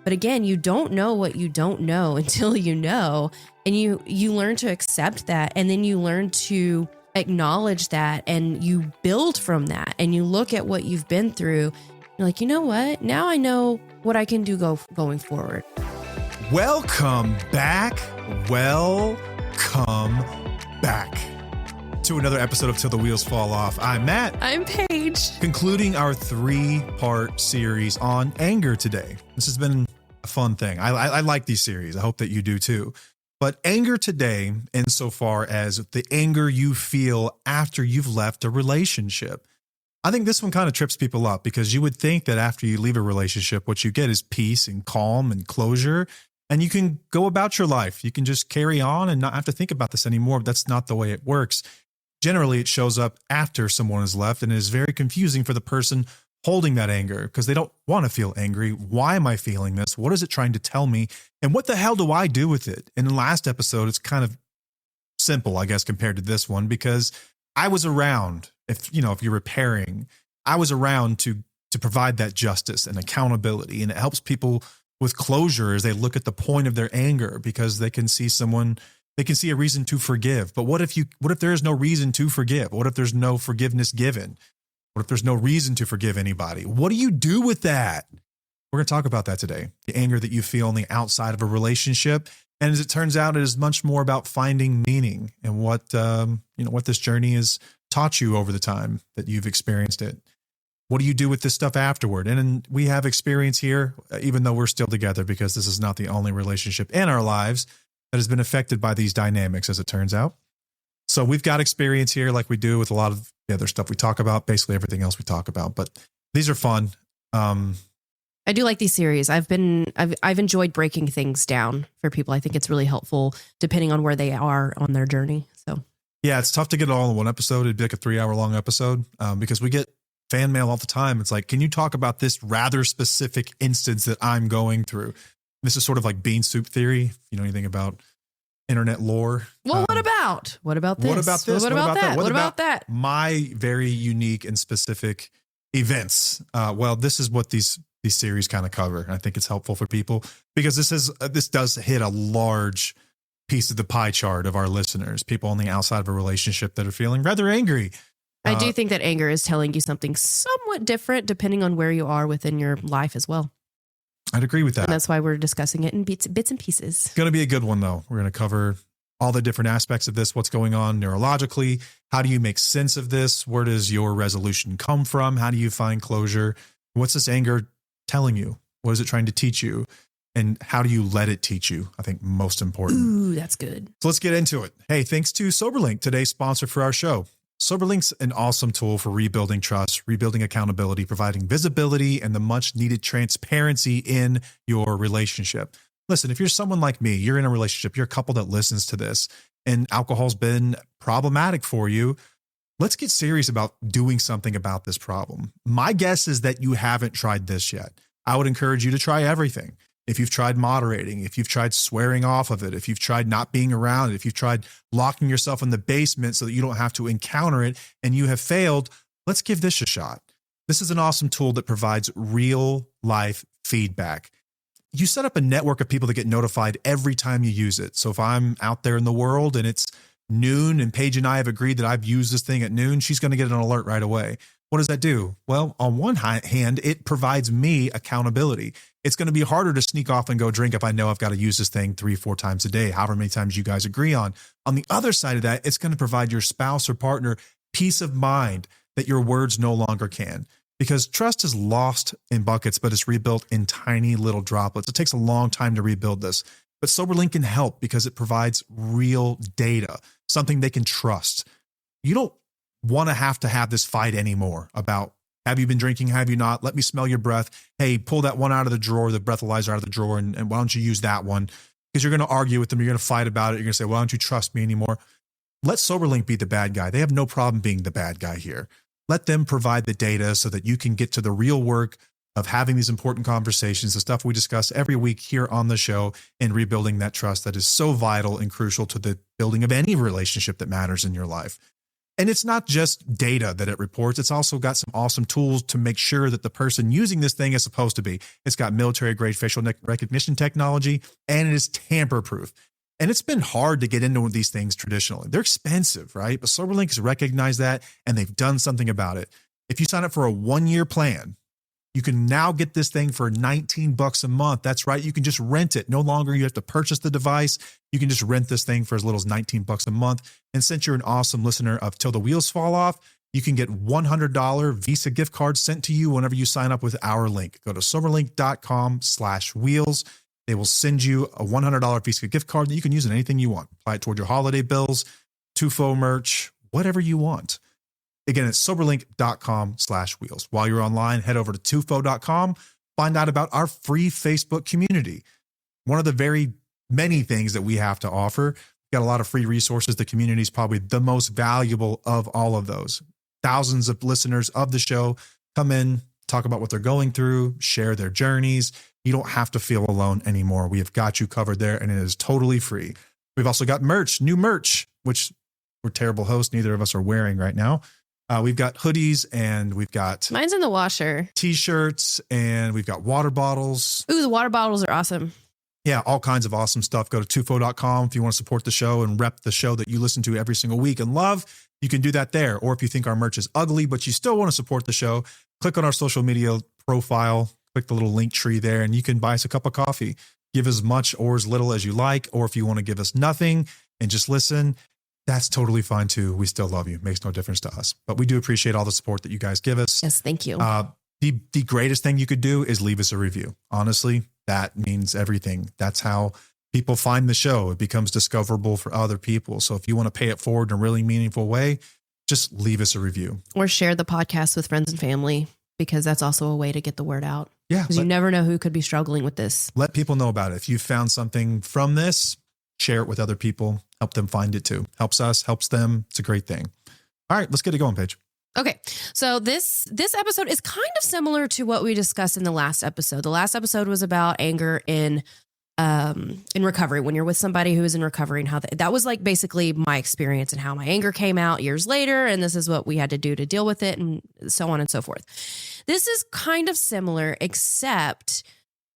But again, you don't know what you don't know until you know, and you learn to accept that, and then you learn to acknowledge that, and you build from that, and you look at what you've been through. You're like, you know what? Now I know what I can do going forward. Welcome back. Welcome back to another episode of Till the Wheels Fall Off. I'm Matt. I'm Paige. Concluding our 3-part series on anger today. This has been a fun thing. I like these series. I hope that you do too. But anger today, insofar as the anger you feel after you've left a relationship. I think this one kind of trips people up because you would think that after you leave a relationship, what you get is peace and calm and closure, and you can go about your life. You can just carry on and not have to think about this anymore. But that's not the way it works. Generally, it shows up after someone has left, and it is very confusing for the person holding that anger because they don't want to feel angry. Why am I feeling this? What is it trying to tell me? And what the hell do I do with it? In the last episode, it's kind of simple, I guess, compared to this one, because I was around. If you're repairing, I was around to provide that justice and accountability, and it helps people with closure as they look at the point of their anger because they can see a reason to forgive. But what if there is no reason to forgive? What if there's no forgiveness given? What if there's no reason to forgive anybody? What do you do with that? We're going to talk about that today. The anger that you feel on the outside of a relationship. And as it turns out, it is much more about finding meaning and what this journey has taught you over the time that you've experienced it. What do you do with this stuff afterward? And we have experience here, even though we're still together, because this is not the only relationship in our lives that has been affected by these dynamics, as it turns out. So we've got experience here like we do with a lot of the other stuff we talk about, basically everything else we talk about. But these are fun. I do like these series. I've enjoyed breaking things down for people. I think it's really helpful depending on where they are on their journey. So yeah, it's tough to get it all in one episode. It'd be like a 3-hour long episode because we get fan mail all the time. It's like, can you talk about this rather specific instance that I'm going through? This is sort of like bean soup theory. If you know anything about internet lore. Well, what about this? What about this? What about that? What about that? My very unique and specific events. Well, this is what these series kind of cover. And I think it's helpful for people because this does hit a large piece of the pie chart of our listeners, people on the outside of a relationship that are feeling rather angry. I do think that anger is telling you something somewhat different depending on where you are within your life as well. I'd agree with that. And that's why we're discussing it in bits and pieces. Going to be a good one, though. We're going to cover all the different aspects of this, what's going on neurologically. How do you make sense of this? Where does your resolution come from? How do you find closure? What's this anger telling you? What is it trying to teach you? And how do you let it teach you? I think most important. Ooh, that's good. So let's get into it. Hey, thanks to SoberLink, today's sponsor for our show. SoberLink's an awesome tool for rebuilding trust, rebuilding accountability, providing visibility, and the much needed transparency in your relationship. Listen, if you're someone like me, you're in a relationship, you're a couple that listens to this, and alcohol's been problematic for you, let's get serious about doing something about this problem. My guess is that you haven't tried this yet. I would encourage you to try everything. If you've tried moderating, if you've tried swearing off of it, if you've tried not being around it, if you've tried locking yourself in the basement so that you don't have to encounter it and you have failed, let's give this a shot. This is an awesome tool that provides real life feedback. You set up a network of people that get notified every time you use it. So if I'm out there in the world and it's noon and Paige and I have agreed that I've used this thing at noon, she's going to get an alert right away. What does that do? Well, on one hand, it provides me accountability. It's going to be harder to sneak off and go drink if I know I've got to use this thing 3-4 times a day, however many times you guys agree on. On the other side of that, it's going to provide your spouse or partner peace of mind that your words no longer can. Because trust is lost in buckets, but it's rebuilt in tiny little droplets. It takes a long time to rebuild this. But SoberLink can help because it provides real data, something they can trust. You don't want to have this fight anymore about, have you been drinking? Have you not? Let me smell your breath. Hey, pull that one out of the drawer, the breathalyzer out of the drawer, and why don't you use that one? Because you're going to argue with them. You're going to fight about it. You're going to say, why don't you trust me anymore? Let SoberLink be the bad guy. They have no problem being the bad guy here. Let them provide the data so that you can get to the real work of having these important conversations, the stuff we discuss every week here on the show, and rebuilding that trust that is so vital and crucial to the building of any relationship that matters in your life. And it's not just data that it reports. It's also got some awesome tools to make sure that the person using this thing is supposed to be. It's got military grade facial recognition technology, and it is tamper proof. And it's been hard to get into these things traditionally. They're expensive, right? But SoberLink has recognized that, and they've done something about it. If you sign up for a 1-year plan, you can now get this thing for $19 a month. That's right. You can just rent it. No longer you have to purchase the device. You can just rent this thing for as little as $19 a month. And since you're an awesome listener of Till the Wheels Fall Off, you can get $100 Visa gift cards sent to you whenever you sign up with our link. Go to soberlink.com/wheels. They will send you a $100 Visa gift card that you can use in anything you want. Apply it toward your holiday bills, Tufo merch, whatever you want. Again, it's soberlink.com/wheels. While you're online, head over to tufo.com, find out about our free Facebook community. One of the very many things that we have to offer. We've got a lot of free resources. The community is probably the most valuable of all of those. Thousands of listeners of the show come in, talk about what they're going through, share their journeys. You don't have to feel alone anymore. We have got you covered there, and it is totally free. We've also got merch, new merch, which we're terrible hosts. Neither of us are wearing right now. We've got hoodies, and we've got mine's in the washer, t-shirts, and we've got water bottles. Ooh, the water bottles are awesome. Yeah, all kinds of awesome stuff. Go to tufo.com if you want to support the show and rep the show that you listen to every single week and love. You can do that there. Or if you think our merch is ugly, but you still want to support the show, click on our social media profile, click the little link tree there, and you can buy us a cup of coffee. Give as much or as little as you like. Or if you want to give us nothing and just listen, that's totally fine too. We still love you. Makes no difference to us. But we do appreciate all the support that you guys give us. Yes, thank you. The greatest thing you could do is leave us a review. Honestly, that means everything. That's how people find the show. It becomes discoverable for other people. So if you want to pay it forward in a really meaningful way, just leave us a review. Or share the podcast with friends and family, because that's also a way to get the word out. Yeah. Because you never know who could be struggling with this. Let people know about it. If you found something from this, share it with other people. Help them find it too. Helps us, helps them. It's a great thing. All right, let's get it going, Paige. Okay, so this episode is kind of similar to what we discussed in the last episode. The last episode was about anger in recovery, when you're with somebody who is in recovery, and how that was like basically my experience and how my anger came out years later, and this is what we had to do to deal with it, and so on and so forth. This is kind of similar, except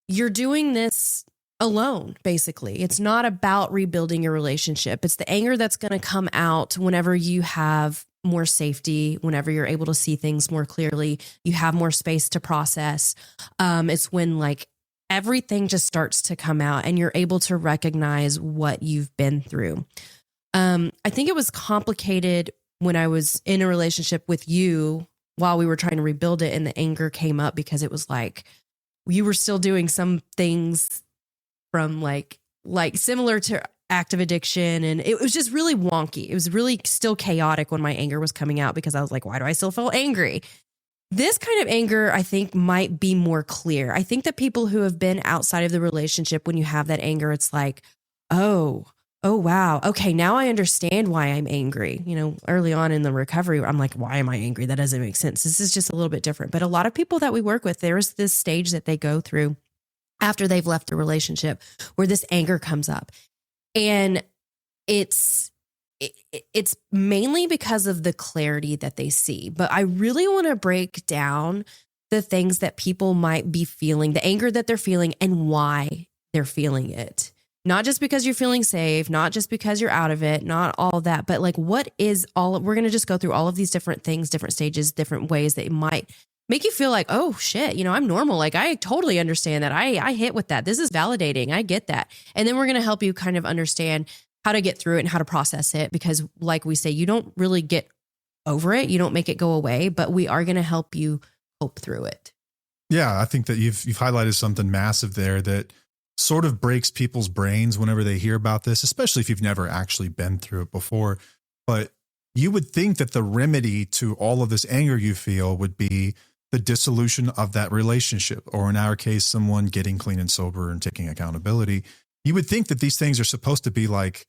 you're doing this alone, basically. It's not about rebuilding your relationship. It's the anger that's going to come out whenever you have more safety, whenever you're able to see things more clearly, you have more space to process. It's when like everything just starts to come out and you're able to recognize what you've been through. I think it was complicated when I was in a relationship with you while we were trying to rebuild it, and the anger came up because it was like you were still doing some things from like similar to active addiction. And it was just really wonky. It was really still chaotic when my anger was coming out, because I was like, why do I still feel angry? This kind of anger, I think, might be more clear. I think that people who have been outside of the relationship, when you have that anger, it's like, oh, wow. Okay, now I understand why I'm angry. You know, early on in the recovery, I'm like, why am I angry? That doesn't make sense. This is just a little bit different. But a lot of people that we work with, there's this stage that they go through after they've left the relationship where this anger comes up. And it's mainly because of the clarity that they see. But I really want to break down the things that people might be feeling, the anger that they're feeling, and why they're feeling it. Not just because you're feeling safe, not just because you're out of it, not all that, but like what is all, we're going to just go through all of these different things, different stages, different ways that it might make you feel like, oh shit, you know, I'm normal. Like I totally understand that. I hit with that. This is validating. I get that. And then we're going to help you kind of understand how to get through it and how to process it. Because like we say, you don't really get over it. You don't make it go away, but we are going to help you cope through it. Yeah. I think that you've highlighted something massive there that sort of breaks people's brains whenever they hear about this, especially if you've never actually been through it before. But you would think that the remedy to all of this anger you feel would be the dissolution of that relationship, or in our case, someone getting clean and sober and taking accountability. You would think that these things are supposed to be like,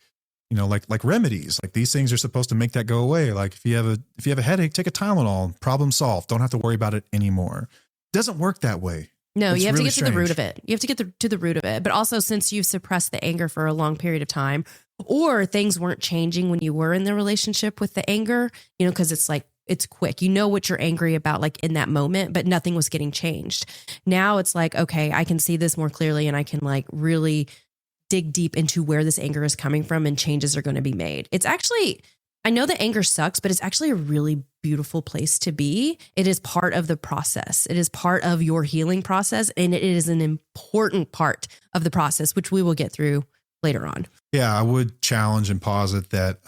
you know, like remedies. Like these things are supposed to make that go away. Like if you have a headache, take a Tylenol, problem solved. Don't have to worry about it anymore. It doesn't work that way. No, It's you have really to get to the root strange. of it. You have to get to the root of it. But also, since you've suppressed the anger for a long period of time, or things weren't changing when you were in the relationship with the anger, you know, because it's like, it's quick. You know what you're angry about, like in that moment, but nothing was getting changed. Now it's like, okay, I can see this more clearly and I can like really dig deep into where this anger is coming from and changes are going to be made. It's actually, I know that anger sucks, but it's actually a really beautiful place to be. It is part of the process. It is part of your healing process. And it is an important part of the process, which we will get through later on. Yeah, I would challenge and posit that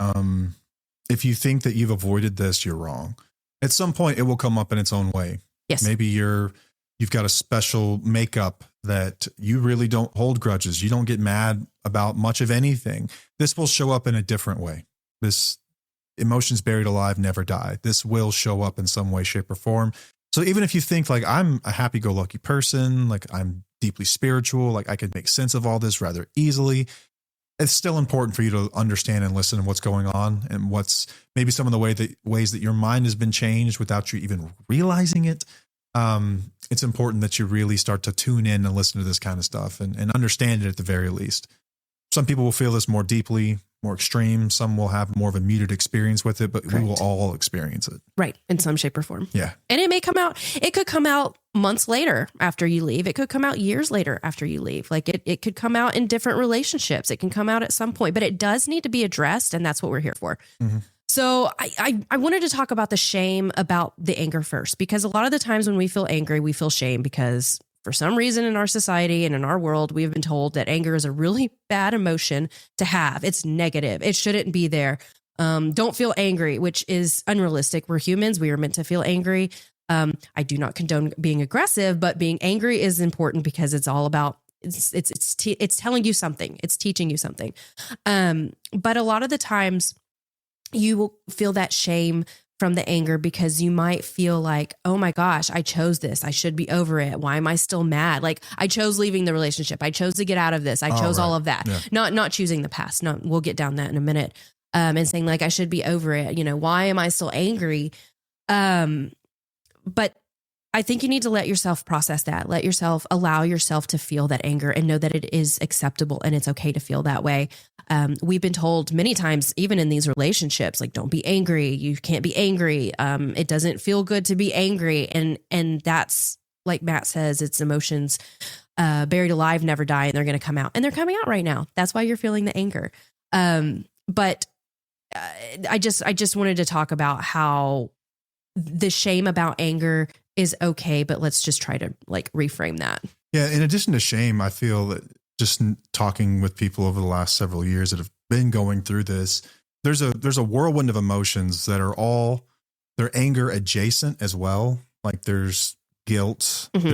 if you think that you've avoided this, you're wrong. At some point, it will come up in its own way. Yes. Maybe you've got a special makeup that you really don't hold grudges. You don't get mad about much of anything. This will show up in a different way. This emotions buried alive never die. This will show up in some way, shape, or form. So even if you think like I'm a happy-go-lucky person, like I'm deeply spiritual, like I can make sense of all this rather easily, it's still important for you to understand and listen to what's going on and what's maybe some of the ways that your mind has been changed without you even realizing it. It's important that you really start to tune in and listen to this kind of stuff and understand it at the very least. Some people will feel this more deeply, more extreme. Some will have more of a muted experience with it, but Correct. We will all experience it. Right. In some shape or form. Yeah. And it could come out months later after you leave. It could come out years later after you leave. Like it could come out in different relationships. It can come out at some point, but it does need to be addressed. And that's what we're here for. Mm-hmm. So I wanted to talk about the shame about the anger first, because a lot of the times when we feel angry, we feel shame because for some reason in our society and in our world, we have been told that anger is a really bad emotion to have. It's negative. It shouldn't be there. Don't feel angry, which is unrealistic. We're humans. We are meant to feel angry. I do not condone being aggressive, but being angry is important because it's all about, it's telling you something. It's teaching you something. But a lot of the times you will feel that shame from the anger because you might feel like, oh my gosh, I chose this. I should be over it. Why am I still mad? Like I chose leaving the relationship. I chose to get out of this. I chose all of that. Yeah. Not choosing the past. No, we'll get down that in a minute. And saying like, I should be over it. You know, why am I still angry? But I think you need to let yourself process that. Allow yourself to feel that anger and know that it is acceptable and it's okay to feel that way. We've been told many times, even in these relationships, like, don't be angry. You can't be angry. It doesn't feel good to be angry. And that's, like Matt says, it's emotions buried alive, never die. And they're going to come out, and they're coming out right now. That's why you're feeling the anger. But I just wanted to talk about how the shame about anger is okay, but let's just try to like reframe that. Yeah. In addition to shame, I feel that just talking with people over the last several years that have been going through this, there's a whirlwind of emotions that are all, they're anger adjacent as well. Like there's guilt. Mm-hmm.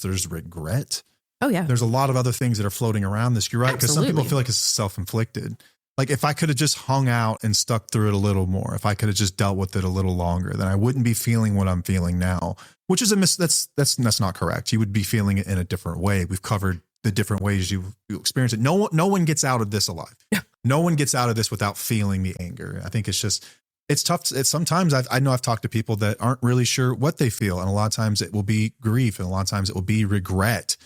There's regret. Oh yeah. There's a lot of other things that are floating around this. You're right. Because some people feel like it's self-inflicted. Like if I could have just hung out and stuck through it a little more, if I could have just dealt with it a little longer, then I wouldn't be feeling what I'm feeling now, which is that's not correct. You would be feeling it in a different way. We've covered the different ways you experience it. No one gets out of this alive. Yeah. No one gets out of this without feeling the anger. I think it's tough. Sometimes I know I've talked to people that aren't really sure what they feel. And a lot of times it will be grief. And a lot of times it will be regret.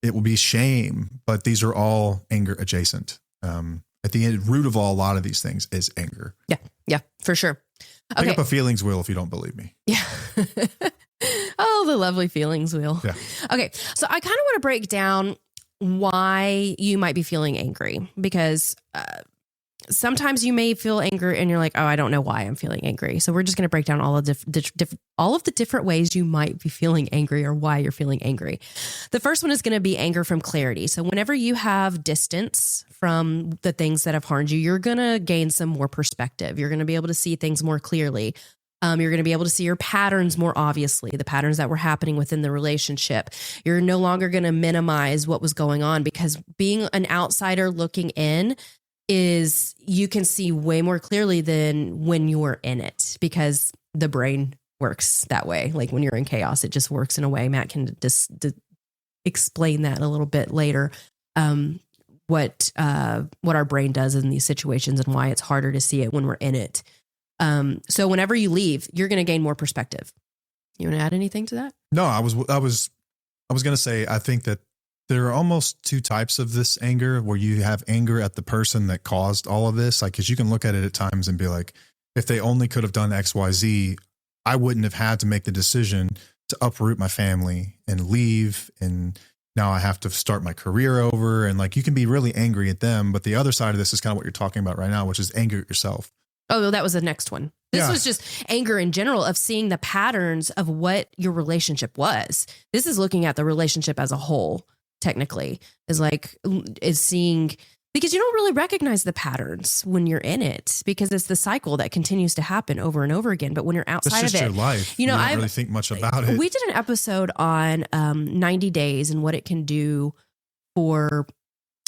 It will be shame, but these are all anger adjacent. At the root of a lot of these things is anger. Yeah. Yeah, for sure. Okay. Pick up a feelings wheel if you don't believe me. Yeah. Oh, the lovely feelings wheel. Yeah. Okay. So I kind of want to break down why you might be feeling angry, because sometimes you may feel anger and you're like, oh, I don't know why I'm feeling angry. So we're just going to break down all of the different ways you might be feeling angry or why you're feeling angry. The first one is going to be anger from clarity. So whenever you have distance from the things that have harmed you, you're going to gain some more perspective. You're going to be able to see things more clearly. You're going to be able to see your patterns more obviously, the patterns that were happening within the relationship. You're no longer going to minimize what was going on, because being an outsider looking in is you can see way more clearly than when you're in it, because the brain works that way. Like when you're in chaos, it just works in a way. Matt can just explain that a little bit later. What our brain does in these situations and why it's harder to see it when we're in it. So whenever you leave, you're going to gain more perspective. You want to add anything to that? No, I was going to say, I think that there are almost two types of this anger, where you have anger at the person that caused all of this. Like, cause you can look at it at times and be like, if they only could have done X, Y, Z, I wouldn't have had to make the decision to uproot my family and leave. And now I have to start my career over. And like, you can be really angry at them. But the other side of this is kind of what you're talking about right now, which is anger at yourself. Oh, that was the next one. This was just anger in general of seeing the patterns of what your relationship was. This is looking at the relationship as a whole, technically, is seeing, because you don't really recognize the patterns when you're in it, because it's the cycle that continues to happen over and over again. But when you're outside of it, your life. You don't really think much about it. We did an episode on 90 days and what it can do for.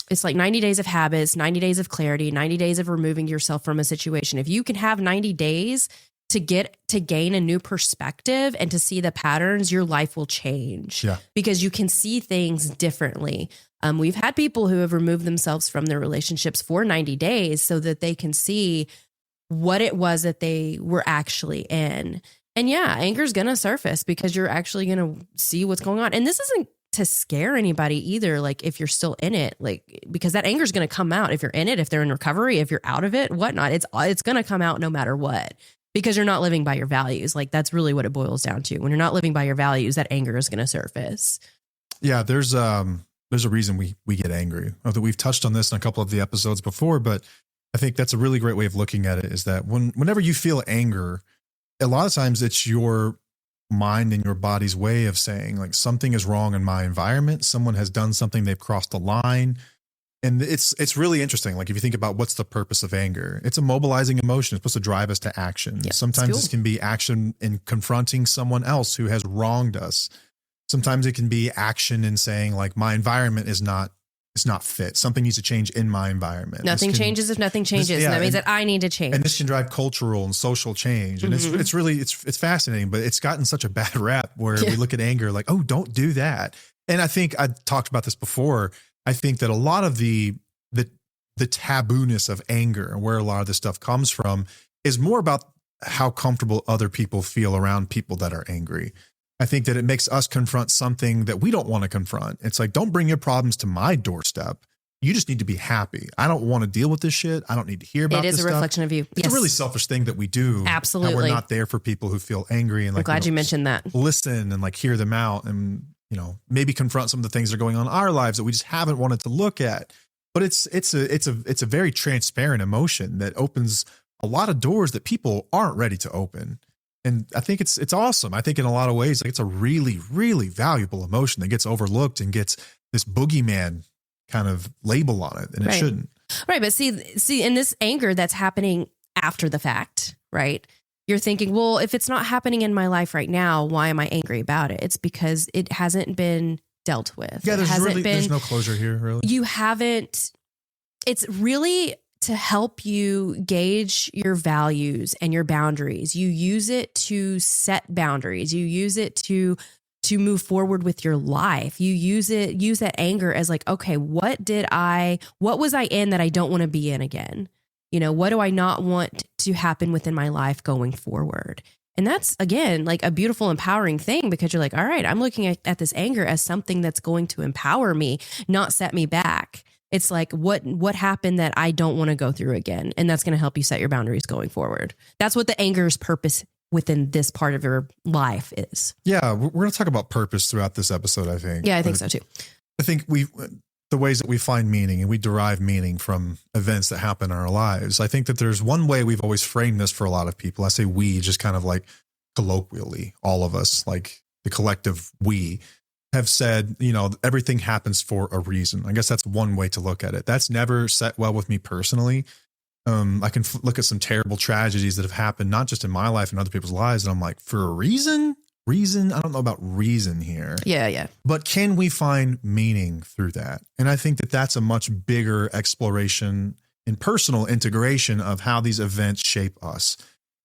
It's like 90 days of habits, 90 days of clarity, 90 days of removing yourself from a situation. If you can have 90 days to gain a new perspective and to see the patterns, your life will change because you can see things differently. We've had people who have removed themselves from their relationships for 90 days so that they can see what it was that they were actually in. And yeah, anger is going to surface because you're actually going to see what's going on. And this isn't to scare anybody either. Like, if you're still in it, like, because that anger is going to come out if you're in it, if they're in recovery, if you're out of it, whatnot, it's going to come out no matter what, because you're not living by your values. Like, that's really what it boils down to. When you're not living by your values, that anger is going to surface. Yeah. There's a reason we get angry. We've touched on this in a couple of the episodes before, but I think that's a really great way of looking at it, is that whenever you feel anger, a lot of times it's your mind and your body's way of saying, like, something is wrong in my environment. Someone has done something. They've crossed the line. And it's really interesting. Like, if you think about what's the purpose of anger, it's a mobilizing emotion. It's supposed to drive us to action. Yep, sometimes this can be action in confronting someone else who has wronged us. Sometimes it can be action in saying, like, my environment is not fit. Something needs to change in my environment. Nothing changes if nothing changes. And that means that I need to change. And this can drive cultural and social change. And it's really fascinating, but it's gotten such a bad rap where we look at anger like, oh, don't do that. And I think I talked about this before. I think that a lot of the tabooness of anger and where a lot of this stuff comes from is more about how comfortable other people feel around people that are angry. I think that it makes us confront something that we don't want to confront. It's like, don't bring your problems to my doorstep. You just need to be happy. I don't want to deal with this shit. I don't need to hear about this stuff. It is a reflection of you. It's a really selfish thing that we do. Absolutely. And we're not there for people who feel angry. And, like, I'm glad you mentioned that. Listen and, like, hear them out and, maybe confront some of the things that are going on in our lives that we just haven't wanted to look at. But it's a very transparent emotion that opens a lot of doors that people aren't ready to open. And I think it's awesome. I think in a lot of ways, like, it's a really, really valuable emotion that gets overlooked and gets this boogeyman kind of label on it, and it shouldn't. Right. But see, in this anger that's happening after the fact, right? You're thinking, well, if it's not happening in my life right now, why am I angry about it? It's because it hasn't been dealt with. Yeah, there's no closure here, really. You haven't. It's really to help you gauge your values and your boundaries. You use it to set boundaries. You use it to move forward with your life. You use that anger as like, okay, what was I in that I don't want to be in again? What do I not want to happen within my life going forward? And that's, again, like a beautiful, empowering thing, because you're like, all right, I'm looking at this anger as something that's going to empower me, not set me back. It's like, what happened that I don't want to go through again? And that's going to help you set your boundaries going forward. That's what the anger's purpose within this part of your life is. Yeah, we're going to talk about purpose throughout this episode, I think. Yeah, I think so too. I think the ways that we find meaning and we derive meaning from events that happen in our lives. I think that there's one way we've always framed this for a lot of people. I say we, just kind of like colloquially, all of us, like the collective we, have said, everything happens for a reason. I guess that's one way to look at it. That's never set well with me personally. I can look at some terrible tragedies that have happened, not just in my life and other people's lives. And I'm like, for a reason? I don't know about reason here. Yeah. But can we find meaning through that? And I think that that's a much bigger exploration and personal integration of how these events shape us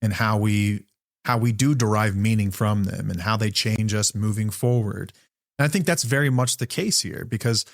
and how we do derive meaning from them and how they change us moving forward. And I think that's very much the case here, because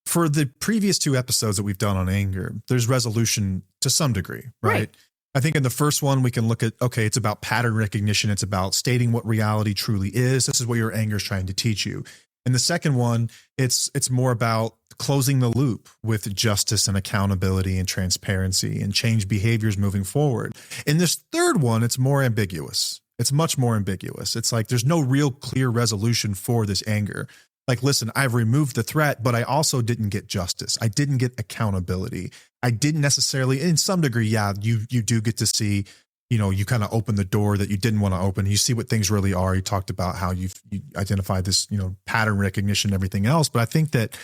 for the previous two episodes that we've done on anger, there's resolution to some degree, right? I think in the first one, we can look at, okay, it's about pattern recognition. It's about stating what reality truly is. This is what your anger is trying to teach you. And the second one, it's more about closing the loop with justice and accountability and transparency and change behaviors moving forward. In this third one, it's more ambiguous. It's much more ambiguous. It's like there's no real clear resolution for this anger. Like, listen, I've removed the threat, but I also didn't get justice. I didn't get accountability. I didn't necessarily, in some degree, yeah, you do get to see, you kind of open the door that you didn't want to open. You see what things really are. You talked about how you identified this, pattern recognition and everything else. But I think that,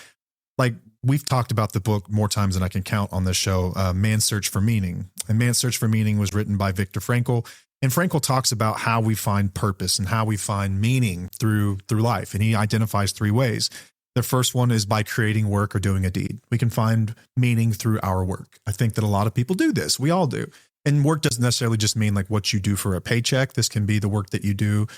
like, we've talked about the book more times than I can count on this show, Man's Search for Meaning. And Man's Search for Meaning was written by Viktor Frankl. And Frankl talks about how we find purpose and how we find meaning through life. And he identifies 3 ways. The first one is by creating work or doing a deed. We can find meaning through our work. I think that a lot of people do this. We all do. And work doesn't necessarily just mean like what you do for a paycheck. This can be the work that you do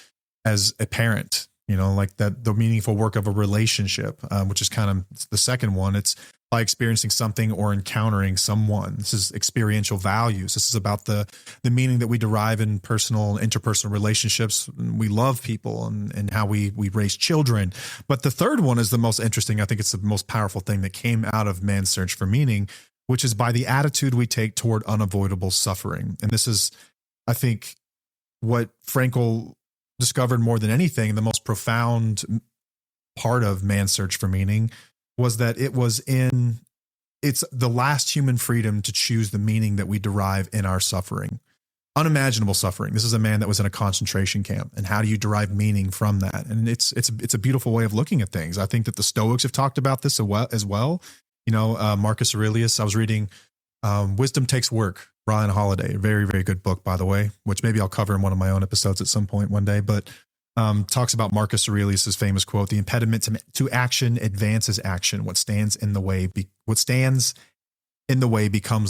as a parent, like that, the meaningful work of a relationship, which is kind of the second one. It's by experiencing something or encountering someone. This is experiential values. This is about the meaning that we derive in personal and interpersonal relationships. We love people and how we raise children. But the third one is the most interesting. I think it's the most powerful thing that came out of Man's Search for Meaning, which is by the attitude we take toward unavoidable suffering. And this is, I think, what Frankl discovered more than anything, the most profound part of Man's Search for Meaning was that it's the last human freedom to choose the meaning that we derive in our suffering. Unimaginable suffering. This is a man that was in a concentration camp. And how do you derive meaning from that? And it's a beautiful way of looking at things. I think that the Stoics have talked about this as well. Marcus Aurelius, I was reading Wisdom Takes Work, Ryan Holiday, a very, very good book, by the way, which maybe I'll cover in one of my own episodes at some point one day, but talks about Marcus Aurelius's famous quote, "The impediment to action advances action. What stands in the way becomes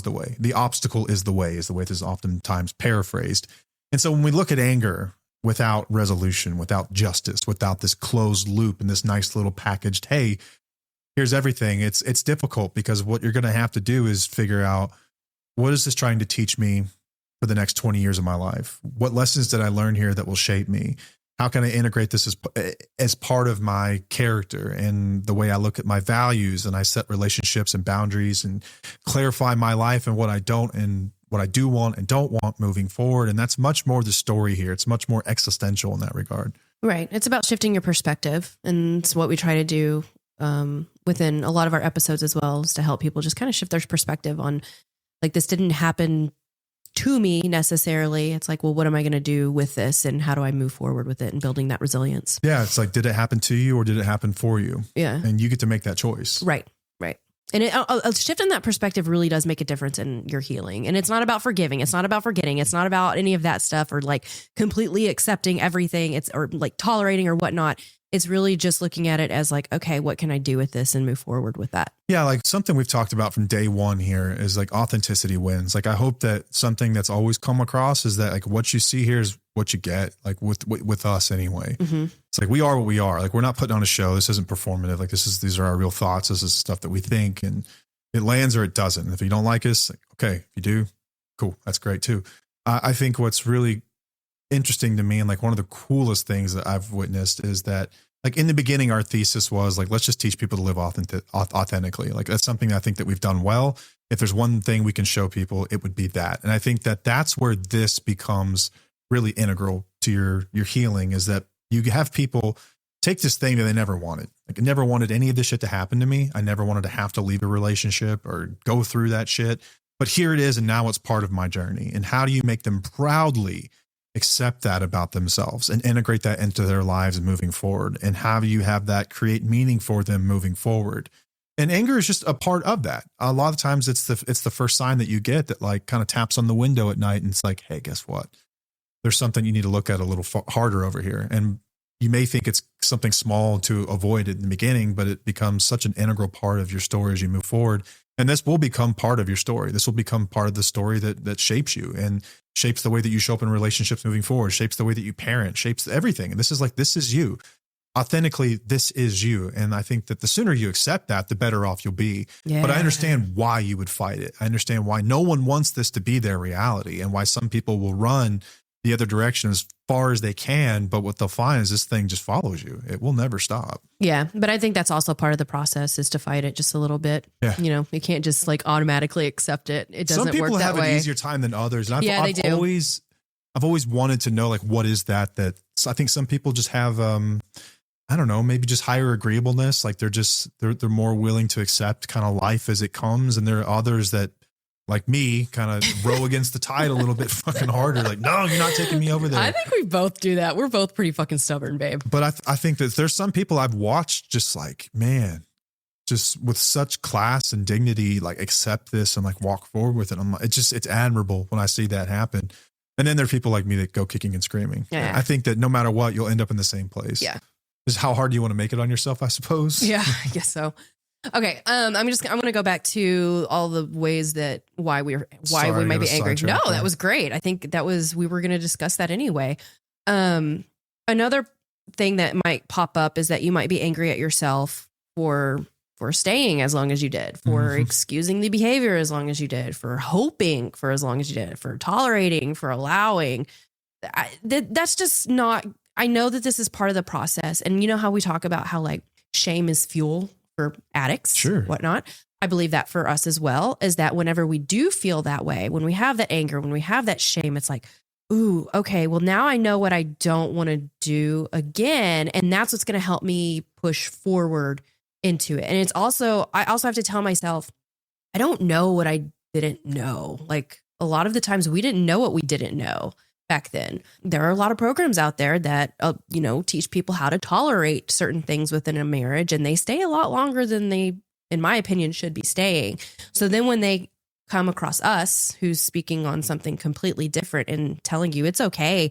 the way. The obstacle is the way this is oftentimes paraphrased." And so when we look at anger without resolution, without justice, without this closed loop and this nice little packaged, hey, here's everything. It's difficult because what you're going to have to do is figure out, what is this trying to teach me for the next 20 years of my life? What lessons did I learn here that will shape me? How can I integrate this as part of my character and the way I look at my values, and I set relationships and boundaries and clarify my life and what I don't and what I do want and don't want moving forward. And that's much more the story here. It's much more existential in that regard. Right. It's about shifting your perspective. And it's what we try to do within a lot of our episodes as well, is to help people just kind of shift their perspective on, like, this didn't happen to me necessarily. It's like, well, what am I going to do with this, and how do I move forward with it and building that resilience? Yeah. It's like, did it happen to you or did it happen for you? Yeah. And you get to make that choice. Right. And a shift in that perspective really does make a difference in your healing. And it's not about forgiving. It's not about forgetting. It's not about any of that stuff, or like completely accepting everything. Or like tolerating or whatnot. It's really just looking at it as like, okay, what can I do with this and move forward with that? Yeah. Like something we've talked about from day one here is like authenticity wins. Like, I hope that something that's always come across is that, like, what you see here is what you get, like with us anyway. Mm-hmm. It's like, we are what we are. Like, we're not putting on a show. This isn't performative. Like, these are our real thoughts. This is stuff that we think, and it lands or it doesn't. And if you don't like us, like, okay, if you do, cool. That's great too. I think what's really interesting to me, and like one of the coolest things that I've witnessed, is that, like, in the beginning, our thesis was like, let's just teach people to live authentically. Like, that's something I think that we've done well. If there's one thing we can show people, it would be that. And I think that that's where this becomes really integral to your healing, is that you have people take this thing that they never wanted. Like, I never wanted any of this shit to happen to me. I never wanted to have to leave a relationship or go through that shit. But here it is, and now it's part of my journey. And how do you make them proudly accept that about themselves and integrate that into their lives moving forward? And how do you have that create meaning for them moving forward? And anger is just a part of that. A lot of times it's the first sign that you get that, like, kind of taps on the window at night, and it's like, hey, guess what? There's something you need to look at a little harder over here. And you may think it's something small to avoid it in the beginning, but it becomes such an integral part of your story as you move forward. And this will become part of your story. This will become part of the story that shapes you and shapes the way that you show up in relationships moving forward, shapes the way that you parent, shapes everything. And this is you. Authentically, this is you. And I think that the sooner you accept that, the better off you'll be. Yeah. But I understand why you would fight it. I understand why no one wants this to be their reality, and why some people will run the other direction as far as they can. But what they'll find is this thing just follows you. It will never stop. Yeah. But I think that's also part of the process, is to fight it just a little bit. Yeah. You know, you can't just like automatically accept it. It doesn't work that way. Some people have an easier time than others. And they do. I've always wanted to know, like, what is that I think some people just have, I don't know, maybe just higher agreeableness. Like they're more willing to accept kind of life as it comes. And there are others that, like me, kind of row against the tide a little bit fucking harder. Like, no, you're not taking me over there. I think we both do that. We're both pretty fucking stubborn, babe. But I think that there's some people I've watched just like, man, just with such class and dignity, like accept this and like walk forward with it. I'm like, it's admirable when I see that happen. And then there are people like me that go kicking and screaming. Yeah. I think that no matter what, you'll end up in the same place. Yeah. Just how hard do you want to make it on yourself, I suppose. Yeah, I guess so. Okay. I'm going to go back to all the ways that why we might be angry. No, that was great. I think we were going to discuss that anyway. Another thing that might pop up is that you might be angry at yourself for staying as long as you did, for excusing the behavior as long as you did, for hoping for as long as you did, for tolerating, for allowing. That's just not, I know that this is part of the process. And you know how we talk about how like shame is fuel for addicts, sure, whatnot. I believe that for us as well, is that whenever we do feel that way, when we have that anger, when we have that shame, it's like, ooh, okay, well now I know what I don't want to do again. And that's what's going to help me push forward into it. And it's also, I also have to tell myself, I don't know what I didn't know. Like a lot of the times we didn't know what we didn't know back then. There are a lot of programs out there that, teach people how to tolerate certain things within a marriage, and they stay a lot longer than they, in my opinion, should be staying. So then when they come across us, who's speaking on something completely different and telling you it's okay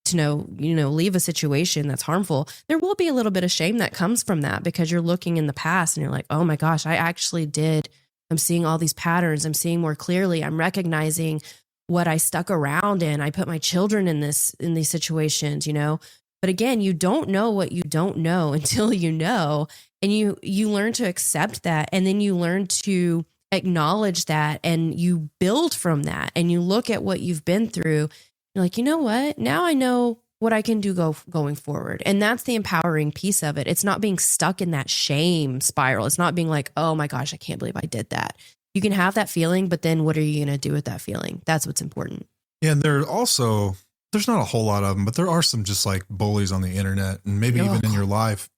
to leave a situation that's harmful, there will be a little bit of shame that comes from that, because you're looking in the past and you're like, oh my gosh, I actually did. I'm seeing all these patterns. I'm seeing more clearly. I'm recognizing what I stuck around in. I put my children in these situations, but again, you don't know what you don't know until you know, and you learn to accept that. And then you learn to acknowledge that, and you build from that, and you look at what you've been through. You're like, you know what? Now I know what I can do going forward. And that's the empowering piece of it. It's not being stuck in that shame spiral. It's not being like, oh my gosh, I can't believe I did that. You can have that feeling, but then what are you going to do with that feeling? That's what's important. Yeah. And there's not a whole lot of them, but there are some just like bullies on the internet, and maybe even in your life.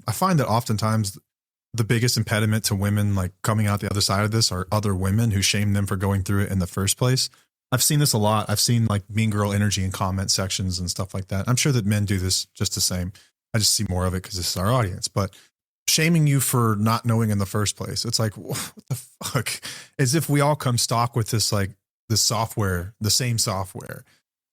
I find that oftentimes the biggest impediment to women like coming out the other side of this are other women who shame them for going through it in the first place. I've seen this a lot. I've seen like mean girl energy in comment sections and stuff like that. I'm sure that men do this just the same. I just see more of it because this is our audience, but shaming you for not knowing in the first place. It's like, what the fuck? As if we all come stock with this, like this software, the same software.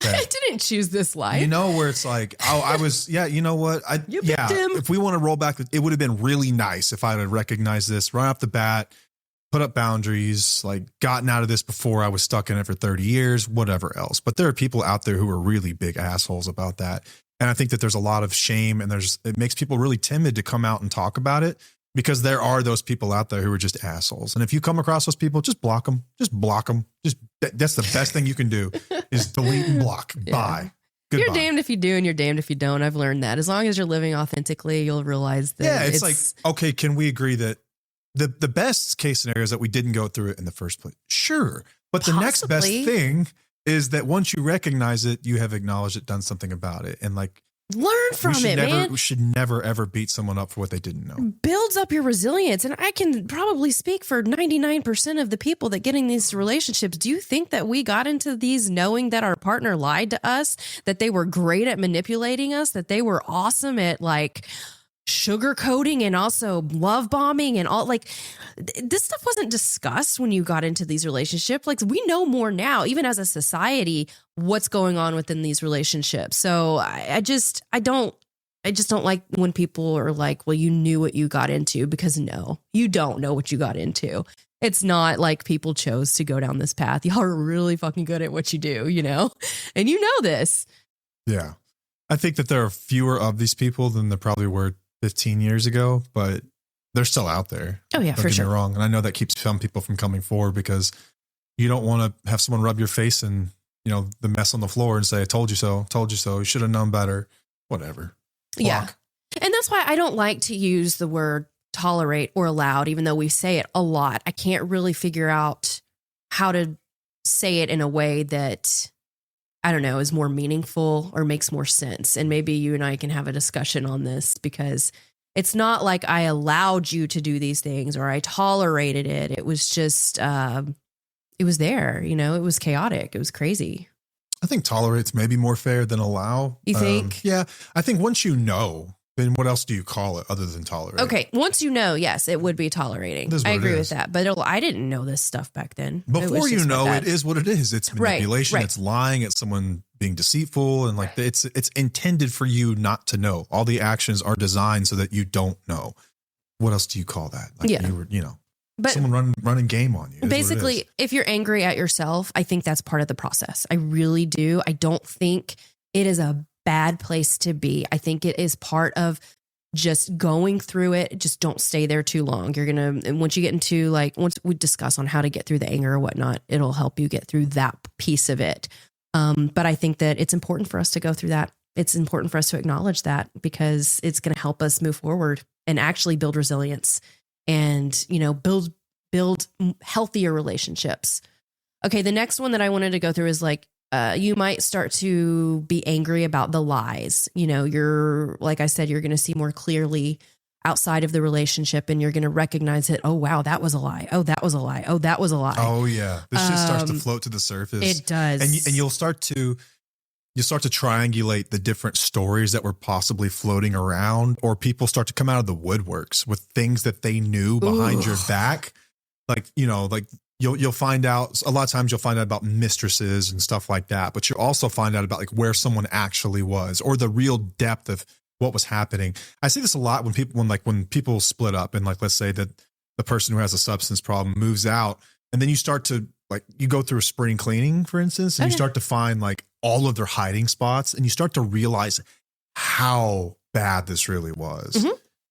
I didn't choose this life. Where it's like, I was, yeah, you know what? If we want to roll back, it would have been really nice if I had recognized this right off the bat, put up boundaries, like gotten out of this before I was stuck in it for 30 years, whatever else. But there are people out there who are really big assholes about that. And I think that there's a lot of shame, and it makes people really timid to come out and talk about it, because there are those people out there who are just assholes. And if you come across those people, just block them. That's the best thing you can do is delete and block. Yeah. Bye. Goodbye. You're damned if you do and you're damned if you don't. I've learned that. As long as you're living authentically, you'll realize that. Yeah, it's like, okay, can we agree that the best case scenario is that we didn't go through it in the first place? Sure. But the next best thing is that once you recognize it, you have acknowledged it, done something about it. And like, learn from it, man. We should never, ever beat someone up for what they didn't know. Builds up your resilience. And I can probably speak for 99% of the people that get in these relationships. Do you think that we got into these knowing that our partner lied to us, that they were great at manipulating us, that they were awesome at like sugarcoating and also love bombing and all? Like, this stuff wasn't discussed when you got into these relationships. Like, we know more now, even as a society, what's going on within these relationships. So I just don't like when people are like, well, you knew what you got into, because no, you don't know what you got into. It's not like people chose to go down this path. Y'all are really fucking good at what you do, and you know this. Yeah. I think that there are fewer of these people than there probably were 15 years ago, but they're still out there. Oh yeah, for sure. Don't get me wrong. And I know that keeps some people from coming forward, because you don't want to have someone rub your face in the mess on the floor and say, I told you so, you should have known better, whatever. Yeah. And that's why I don't like to use the word tolerate or allowed, even though we say it a lot. I can't really figure out how to say it in a way that, I don't know, is more meaningful or makes more sense. And maybe you and I can have a discussion on this, because it's not like I allowed you to do these things or I tolerated it. It was just, it was there, it was chaotic. It was crazy. I think tolerate's maybe more fair than allow. You think? Yeah. I think once you know, then what else do you call it other than tolerate? Okay. Once you know, yes, it would be tolerating. I agree with that. But I didn't know this stuff back then. Before you know, it is what it is. It's manipulation. Right. It's lying. It's someone being deceitful. And it's intended for you not to know. All the actions are designed so that you don't know. What else do you call that? You were, but someone running game on you. Basically, if you're angry at yourself, I think that's part of the process. I really do. I don't think it is a bad place to be. I think it is part of just going through it. Just don't stay there too long. You're going to, once you get into once we discuss on how to get through the anger or whatnot, it'll help you get through that piece of it. But I think that it's important for us to go through that. It's important for us to acknowledge that, because it's going to help us move forward and actually build resilience and, build healthier relationships. Okay. The next one that I wanted to go through is you might start to be angry about the lies. You're, like I said, you're going to see more clearly outside of the relationship, and you're going to recognize it. Oh, wow, that was a lie. Oh, that was a lie. Oh, that was a lie. Oh yeah. This just starts to float to the surface. It does. And you'll start to triangulate the different stories that were possibly floating around, or people start to come out of the woodworks with things that they knew behind your back. You'll find out a lot of times, you'll find out about mistresses and stuff like that, but you'll also find out about where someone actually was, or the real depth of what was happening. I see this a lot when people split up, and let's say that the person who has a substance problem moves out, and then you start to you go through a spring cleaning, for instance, and you start to find all of their hiding spots, and you start to realize how bad this really was. Mm-hmm.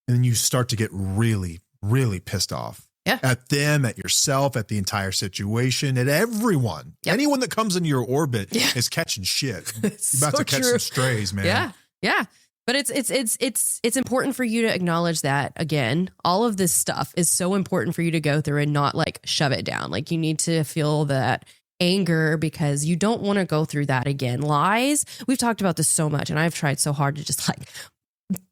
And then you start to get really, really pissed off. Yeah. At them, at yourself, at the entire situation, at everyone. Yep. Anyone that comes into your orbit is catching shit. You're about to catch some strays, man. Yeah. Yeah. But it's important for you to acknowledge that, again, all of this stuff is so important for you to go through and not shove it down. You need to feel that anger, because you don't want to go through that again. Lies. We've talked about this so much, and I've tried so hard to just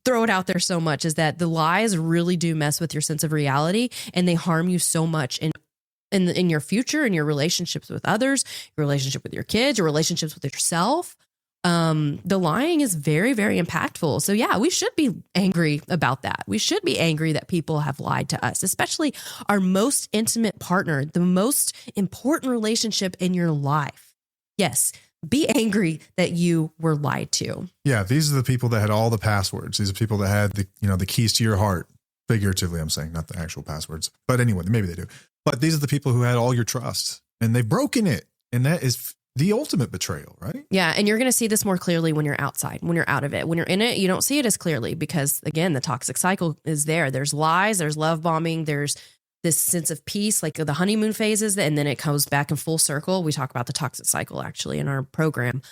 throw it out there so much, is that the lies really do mess with your sense of reality, and they harm you so much in your future, in your relationships with others, your relationship with your kids, your relationships with yourself. The lying is very, very impactful. So yeah, we should be angry about that. We should be angry that people have lied to us, especially our most intimate partner, the most important relationship in your life. Yes. Be angry that you were lied to. Yeah. These are the people that had all the passwords. These are people that had the keys to your heart. Figuratively, I'm saying, not the actual passwords, but anyway, maybe they do. But these are the people who had all your trust, and they've broken it. And that is the ultimate betrayal, right? Yeah. And you're going to see this more clearly when you're outside, when you're out of it. When you're in it, you don't see it as clearly, because again, the toxic cycle is there. There's lies, there's love bombing, there's this sense of peace, the honeymoon phases, and then it comes back in full circle. We talk about the toxic cycle actually in our program.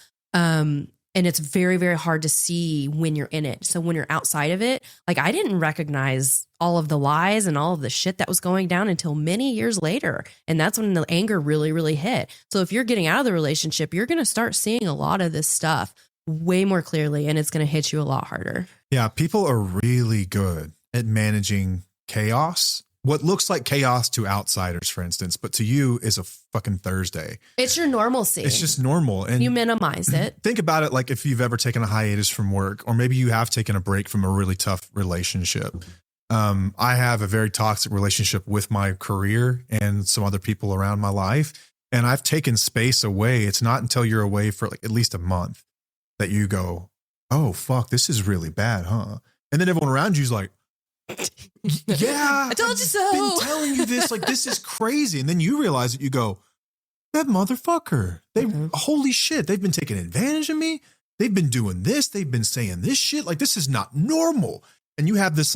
And it's very, very hard to see when you're in it. So when you're outside of it, I didn't recognize all of the lies and all of the shit that was going down until many years later. And that's when the anger really, really hit. So if you're getting out of the relationship, you're going to start seeing a lot of this stuff way more clearly, and it's going to hit you a lot harder. Yeah. People are really good at managing chaos. What looks like chaos to outsiders, for instance, but to you is a fucking Thursday. It's your normalcy. It's just normal. And you minimize it. Think about it if you've ever taken a hiatus from work, or maybe you have taken a break from a really tough relationship. I have a very toxic relationship with my career and some other people around my life. And I've taken space away. It's not until you're away for at least a month that you go, oh, fuck, this is really bad, huh? And then everyone around you is like, yeah, I told you so. I've been telling you this, this is crazy. And then you realize that you go, that motherfucker, holy shit, they've been taking advantage of me. They've been doing this. They've been saying this shit. This is not normal. And you have this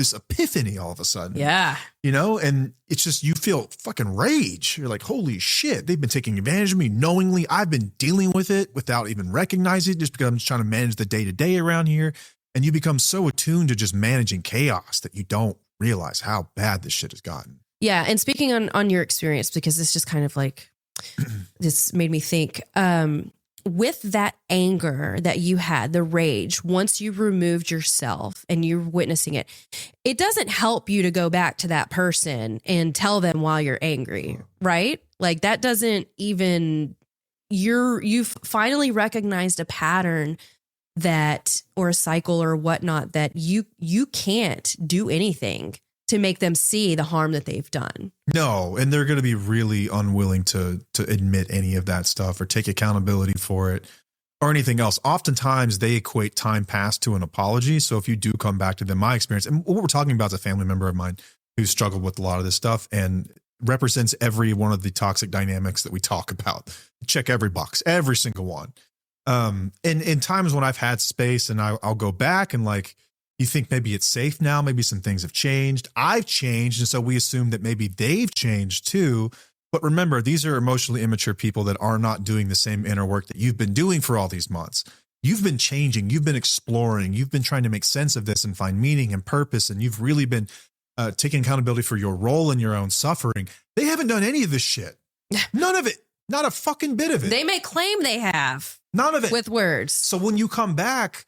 this epiphany all of a sudden. Yeah. And it's just, you feel fucking rage. You're like, holy shit, they've been taking advantage of me knowingly. I've been dealing with it without even recognizing it, just because I'm just trying to manage the day to day around here. And you become so attuned to just managing chaos that you don't realize how bad this shit has gotten. Yeah. And speaking on your experience, because this just kind of like, this made me think, with that anger that you had, the rage, once you removed yourself and you're witnessing it, it doesn't help you to go back to that person and tell them while you're angry, right? Like that doesn't even, you've finally recognized a pattern that, or a cycle or whatnot, that you can't do anything to make them see the harm that they've done. No, and they're going to be really unwilling to admit any of that stuff or take accountability for it or anything else. Oftentimes they equate time passed to an apology. So if you do come back to them, my experience, and what we're talking about is a family member of mine who struggled with a lot of this stuff and represents every one of the toxic dynamics that we talk about. Check every box, every single one. And in times when I've had space and I'll go back and like, you think maybe it's safe now, maybe some things have changed. I've changed. And so we assume that maybe they've changed too. But remember, these are emotionally immature people that are not doing the same inner work that you've been doing for all these months. You've been changing, you've been exploring, you've been trying to make sense of this and find meaning and purpose. And you've really been taking accountability for your role in your own suffering. They haven't done any of this shit. None of it. Not a fucking bit of it. They may claim they have. None of it. With words. So when you come back,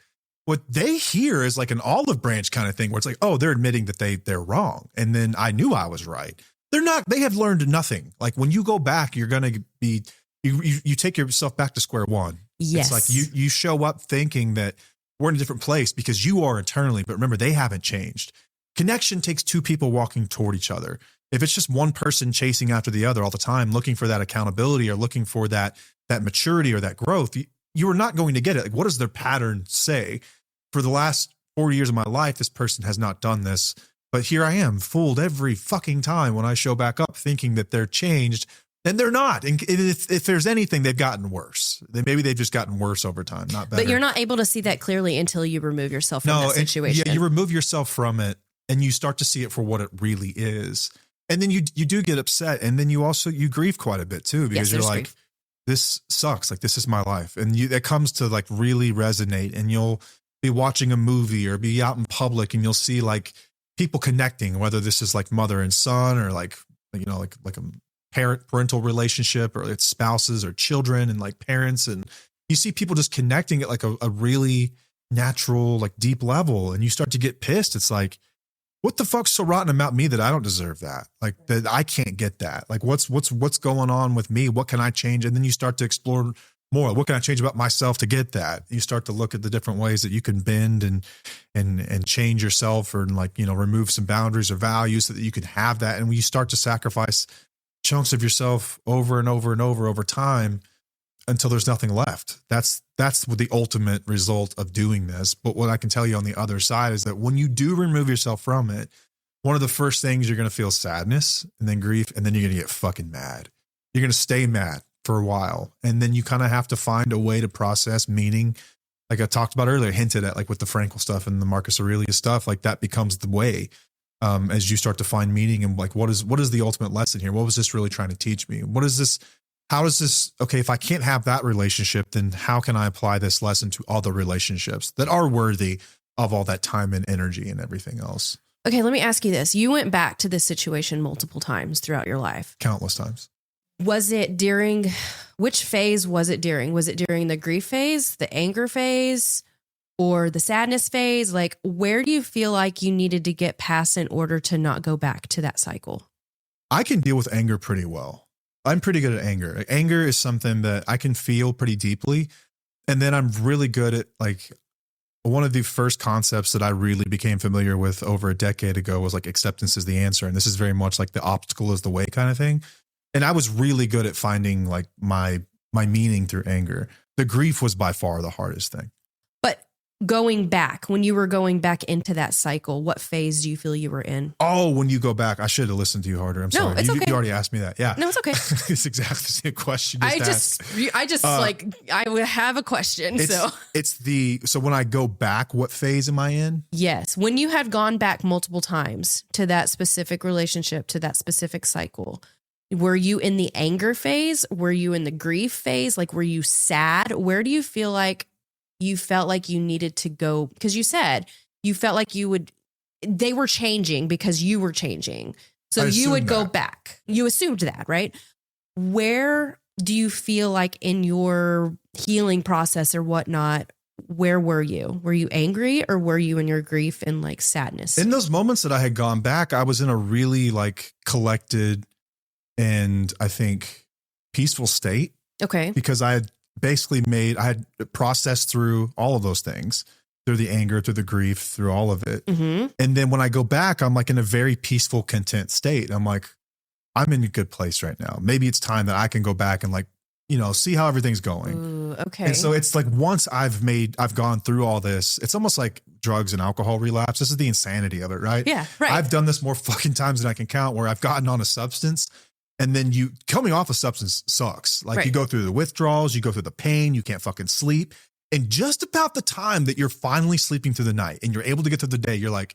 what they hear is like an olive branch kind of thing where it's like, oh, they're admitting that they're wrong. And then I knew I was right. They're not, they have learned nothing. Like when you go back, you're going to be, you take yourself back to square one. Yes. It's like you show up thinking that we're in a different place because you are internally, but remember, they haven't changed. Connection takes two people walking toward each other. If it's just one person chasing after the other all the time, looking for that accountability or looking for that maturity or that growth, you are not going to get it. Like, what does their pattern say? For the last 40 years of my life, this person has not done this, but here I am fooled every fucking time when I show back up thinking that they're changed, and they're not. And if there's anything, they've gotten worse. Maybe they've just gotten worse over time, not better. But you're not able to see that clearly until you remove yourself from that situation. Yeah, you remove yourself from it and you start to see it for what it really is. And then you do get upset. And then you grieve quite a bit too, because you're like, grief. This sucks. Like, this is my life. And that comes to like really resonate, and you'll be watching a movie or be out in public and you'll see like people connecting, whether this is like mother and son or like a parental relationship, or it's spouses or children and like parents. And you see people just connecting at like a really natural, like deep level. And you start to get pissed. It's like, what the fuck's so rotten about me that I don't deserve that? Like, that I can't get that. Like, what's going on with me? What can I change? And then you start to explore more. What can I change about myself to get that? You start to look at the different ways that you can bend and change yourself, or like, remove some boundaries or values so that you can have that. And when you start to sacrifice chunks of yourself over and over and over time until there's nothing left. That's what the ultimate result of doing this. But what I can tell you on the other side is that when you do remove yourself from it, one of the first things, you're going to feel sadness and then grief, and then you're going to get fucking mad. You're going to stay mad for a while. And then you kind of have to find a way to process meaning. Like I talked about earlier, hinted at, like with the Frankel stuff and the Marcus Aurelius stuff, like that becomes the way. As you start to find meaning and like, what is the ultimate lesson here? What was this really trying to teach me? What is this? How does this, okay, if I can't have that relationship, then how can I apply this lesson to other relationships that are worthy of all that time and energy and everything else? Okay, let me ask you this. You went back to this situation multiple times throughout your life. Countless times. Was it during, which phase was it during? Was it during the grief phase, the anger phase, or the sadness phase? Like, where do you feel like you needed to get past in order to not go back to that cycle? I can deal with anger pretty well. I'm pretty good at anger. Anger is something that I can feel pretty deeply. And then I'm really good at, like, one of the first concepts that I really became familiar with over a decade ago was like acceptance is the answer. And this is very much like the obstacle is the way kind of thing. And I was really good at finding like my meaning through anger. The grief was by far the hardest thing. But going back, when you were going back into that cycle, what phase do you feel you were in? Oh, when you go back, I should have listened to you harder. I'm No, sorry. it's You okay. already asked me that. Yeah. No, it's okay. It's exactly the same question. I would have a question. So when I go back, what phase am I in? Yes. When you had gone back multiple times to that specific relationship, to that specific cycle, were you in the anger phase? Were you in the grief phase? Like, were you sad? Where do you feel like you felt like you needed to go? Because you said you felt like they were changing because you were changing. So you would go back. You assumed that, right? Where do you feel like in your healing process or whatnot, where were you? Were you angry or were you in your grief and like sadness? In those moments that I had gone back, I was in a really like collected and I think peaceful state. Okay. Because I had I had processed through all of those things, through the anger, through the grief, through all of it. Mm-hmm. And then when I go back, I'm like in a very peaceful, content state. I'm like, I'm in a good place right now. Maybe it's time that I can go back and like, see how everything's going. Ooh, okay. And so it's like, once I've gone through all this, it's almost like drugs and alcohol relapse. This is the insanity of it, right? Yeah. Right. I've done this more fucking times than I can count, where I've gotten on a substance. And then coming off a substance sucks. Like, you go through the withdrawals, you go through the pain, you can't fucking sleep. And just about the time that you're finally sleeping through the night and you're able to get through the day, you're like,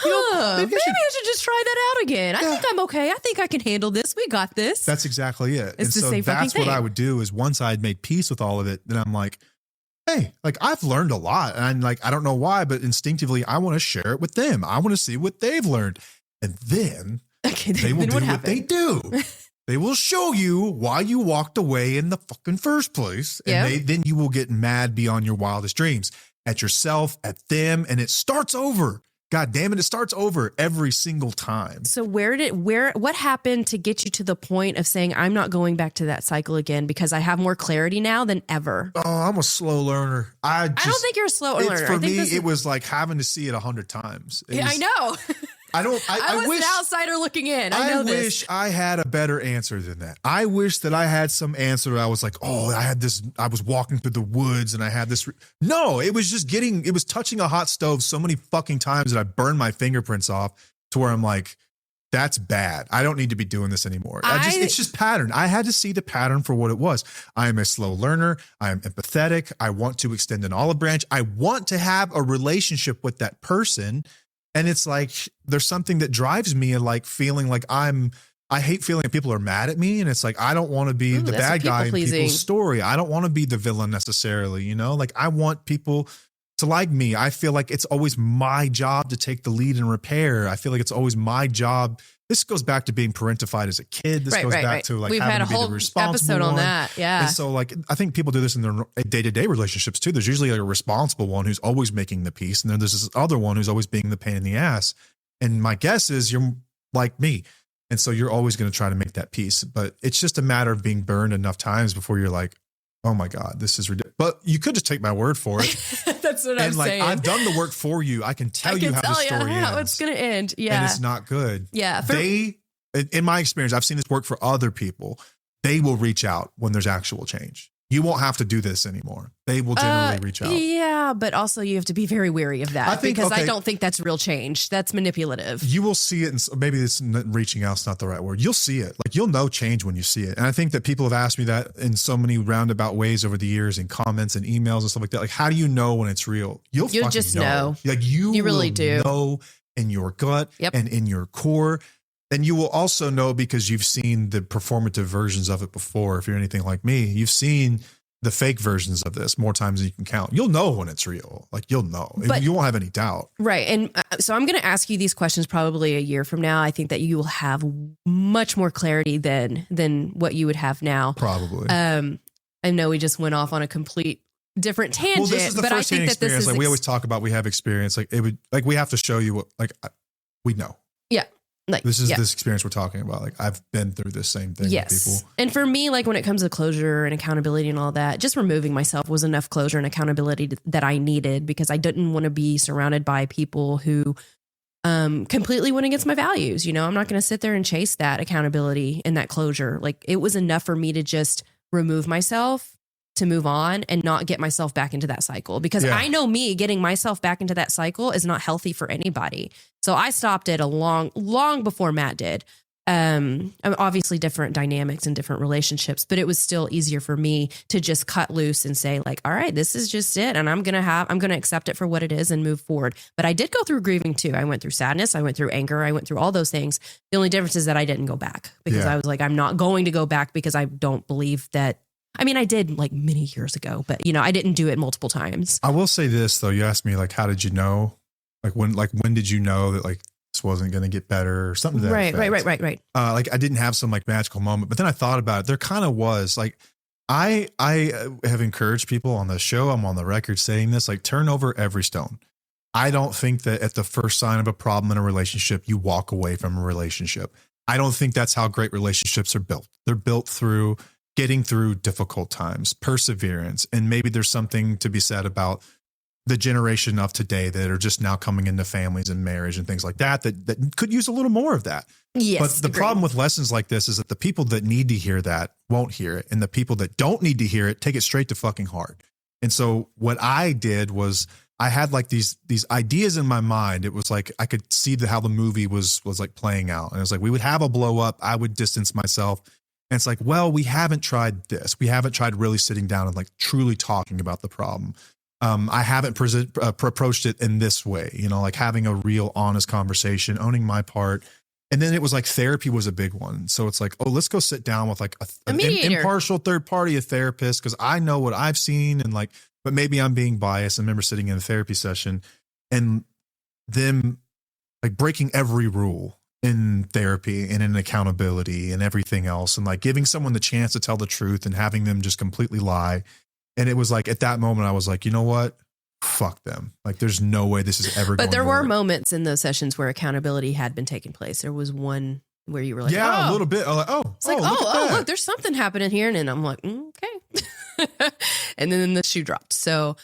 maybe I should just try that out again. I think I'm okay. I think I can handle this. We got this. That's exactly it. It's the same fucking that's what thing. I would do, is once I had made peace with all of it, then I'm like, hey, like, I've learned a lot. And I'm like, I don't know why, but instinctively I want to share it with them. I want to see what they've learned. And then they will do what they do. They will show you why you walked away in the fucking first place. And then you will get mad beyond your wildest dreams at yourself, at them. And it starts over. God damn it. It starts over every single time. So what happened to get you to the point of saying, I'm not going back to that cycle again because I have more clarity now than ever? Oh, I'm a slow learner. I don't think you're a slow learner. For me, it was like having to see it 100 times. I know. I was an outsider looking in. I wish I had a better answer than that. I wish that I had some answer. I was like, I was walking through the woods and I had this. No, it was just it was touching a hot stove so many fucking times that I burned my fingerprints off, to where I'm like, that's bad. I don't need to be doing this anymore. It's just pattern. I had to see the pattern for what it was. I am a slow learner. I am empathetic. I want to extend an olive branch. I want to have a relationship with that person. And it's like, there's something that drives me, and like feeling like I hate feeling like people are mad at me. And it's like, I don't want to be the bad guy in people's story. I don't want to be the villain necessarily, like I want people to like me. I feel like it's always my job to take the lead and repair. I feel like it's always my job. This goes back to being parentified as a kid. This goes back to like we've having had a to be whole the responsible episode on that. Yeah. And so like, I think people do this in their day-to-day relationships too. There's usually like a responsible one who's always making the peace. And then there's this other one who's always being the pain in the ass. And my guess is you're like me. And so you're always going to try to make that peace. But it's just a matter of being burned enough times before you're like, oh my God, this is ridiculous. But you could just take my word for it. That's what I'm saying. I've done the work for you. I can tell you how the story ends. How it's going to end. Yeah. And it's not good. Yeah. In my experience, I've seen this work for other people. They will reach out when there's actual change. You won't have to do this anymore. They will generally reach out. Yeah, but also you have to be very wary of that, I don't think that's real change. That's manipulative. You will see it, and maybe reaching out is not the right word. You'll see it. Like, you'll know change when you see it. And I think that people have asked me that in so many roundabout ways over the years, in comments and emails and stuff like that. Like, how do you know when it's real? You'll just know. Like, you really do know in your gut and in your core. And you will also know because you've seen the performative versions of it before. If you're anything like me, you've seen the fake versions of this more times than you can count. You'll know when it's real. Like, you'll know. But you won't have any doubt. Right. And so I'm going to ask you these questions probably a year from now. I think that you will have much more clarity than what you would have now. Probably. I know we just went off on a complete different tangent. Well, this is the first-hand experience. Like, we always talk about, we have experience. Like, it would, like, we have to show you what, like, we know. Yeah. Like, this is this experience we're talking about. Like, I've been through this same thing with people. And for me, like, when it comes to closure and accountability and all that, just removing myself was enough closure and accountability that I needed, because I didn't want to be surrounded by people who completely went against my values. I'm not going to sit there and chase that accountability and that closure. Like, it was enough for me to just remove myself to move on and not get myself back into that cycle, because Yeah. I know me getting myself back into that cycle is not healthy for anybody. So I stopped it long before Matt did. Obviously different dynamics and different relationships, but it was still easier for me to just cut loose and say like, all right, this is just it. And I'm going to accept it for what it is and move forward. But I did go through grieving too. I went through sadness. I went through anger. I went through all those things. The only difference is that I didn't go back, because I was like, I'm not going to go back, because I don't believe that. I mean, I did like many years ago, but I didn't do it multiple times. I will say this though. You asked me like, how did you know? When did you know that like this wasn't going to get better or something? Right. Like I didn't have some like magical moment, but then I thought about it. There kind of was like, I have encouraged people on the show. I'm on the record saying this, like turn over every stone. I don't think that at the first sign of a problem in a relationship, you walk away from a relationship. I don't think that's how great relationships are built. They're built through getting through difficult times, perseverance. And maybe there's something to be said about the generation of today that are just now coming into families and marriage and things like that could use a little more of that. Yes. But the problem with lessons like this is that the people that need to hear that won't hear it. And the people that don't need to hear it, take it straight to fucking heart. And so what I did was I had like these ideas in my mind. It was like, I could see how the movie was like playing out. And it was like, we would have a blow up. I would distance myself. And it's like, well, we haven't tried this. We haven't tried really sitting down and like truly talking about the problem. I haven't approached it in this way, like having a real honest conversation, owning my part. And then it was like therapy was a big one. So it's like, oh, let's go sit down with like an impartial third party, a therapist, because I know what I've seen and like, but maybe I'm being biased. I remember sitting in a therapy session and them like breaking every rule in therapy and in accountability and everything else, and like giving someone the chance to tell the truth and having them just completely lie. And it was like, at that moment, I was like, you know what? Fuck them. Like, there's no way this is ever going to work. But there were moments in those sessions where accountability had been taking place. There was one where you were like, yeah, a little bit. I'm like, look, there's something happening here. And then I'm like, okay. And then the shoe dropped. So,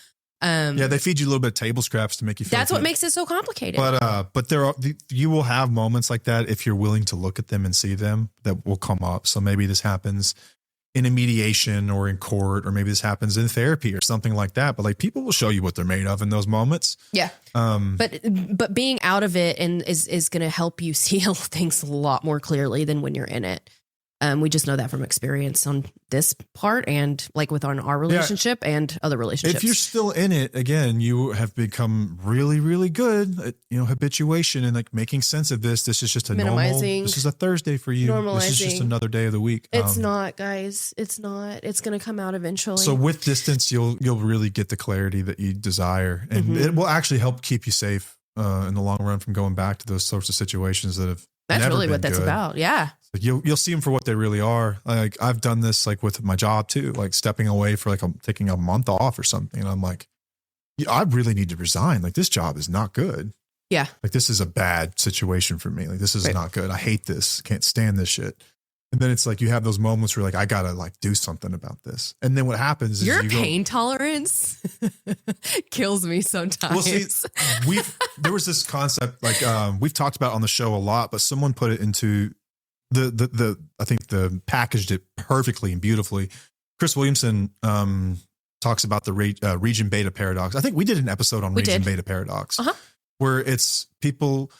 yeah, they feed you a little bit of table scraps to make you feel that's good. what makes it so complicated. But you will have moments like that if you're willing to look at them and see them, that will come up. So maybe this happens in a mediation or in court, or maybe this happens in therapy or something like that. But like, people will show you what they're made of in those moments. Yeah. But being out of it and is going to help you see things a lot more clearly than when you're in it. We just know that from experience on this part, and like with our relationship and other relationships. If you're still in it, again, you have become really, really good at, habituation and like making sense of this. This is just this is a Thursday for you. This is just another day of the week. It's not, guys. It's not. It's going to come out eventually. So with distance, you'll really get the clarity that you desire, and it will actually help keep you safe in the long run from going back to those sorts of situations that have. That's really what that's about. Yeah. Like you'll see them for what they really are. Like I've done this like with my job too, like stepping away for like taking a month off or something. And I'm like, I really need to resign. Like this job is not good. Yeah. Like this is a bad situation for me. Like this is not good. I hate this. Can't stand this shit. And then it's like, you have those moments where like, I gotta like do something about this. And then what happens is your pain tolerance kills me sometimes. Well, see, there was this concept like we've talked about on the show a lot, but someone put it into I think packaged it perfectly and beautifully. Chris Williamson talks about the region beta paradox. I think we did an episode on region beta paradox, where it's people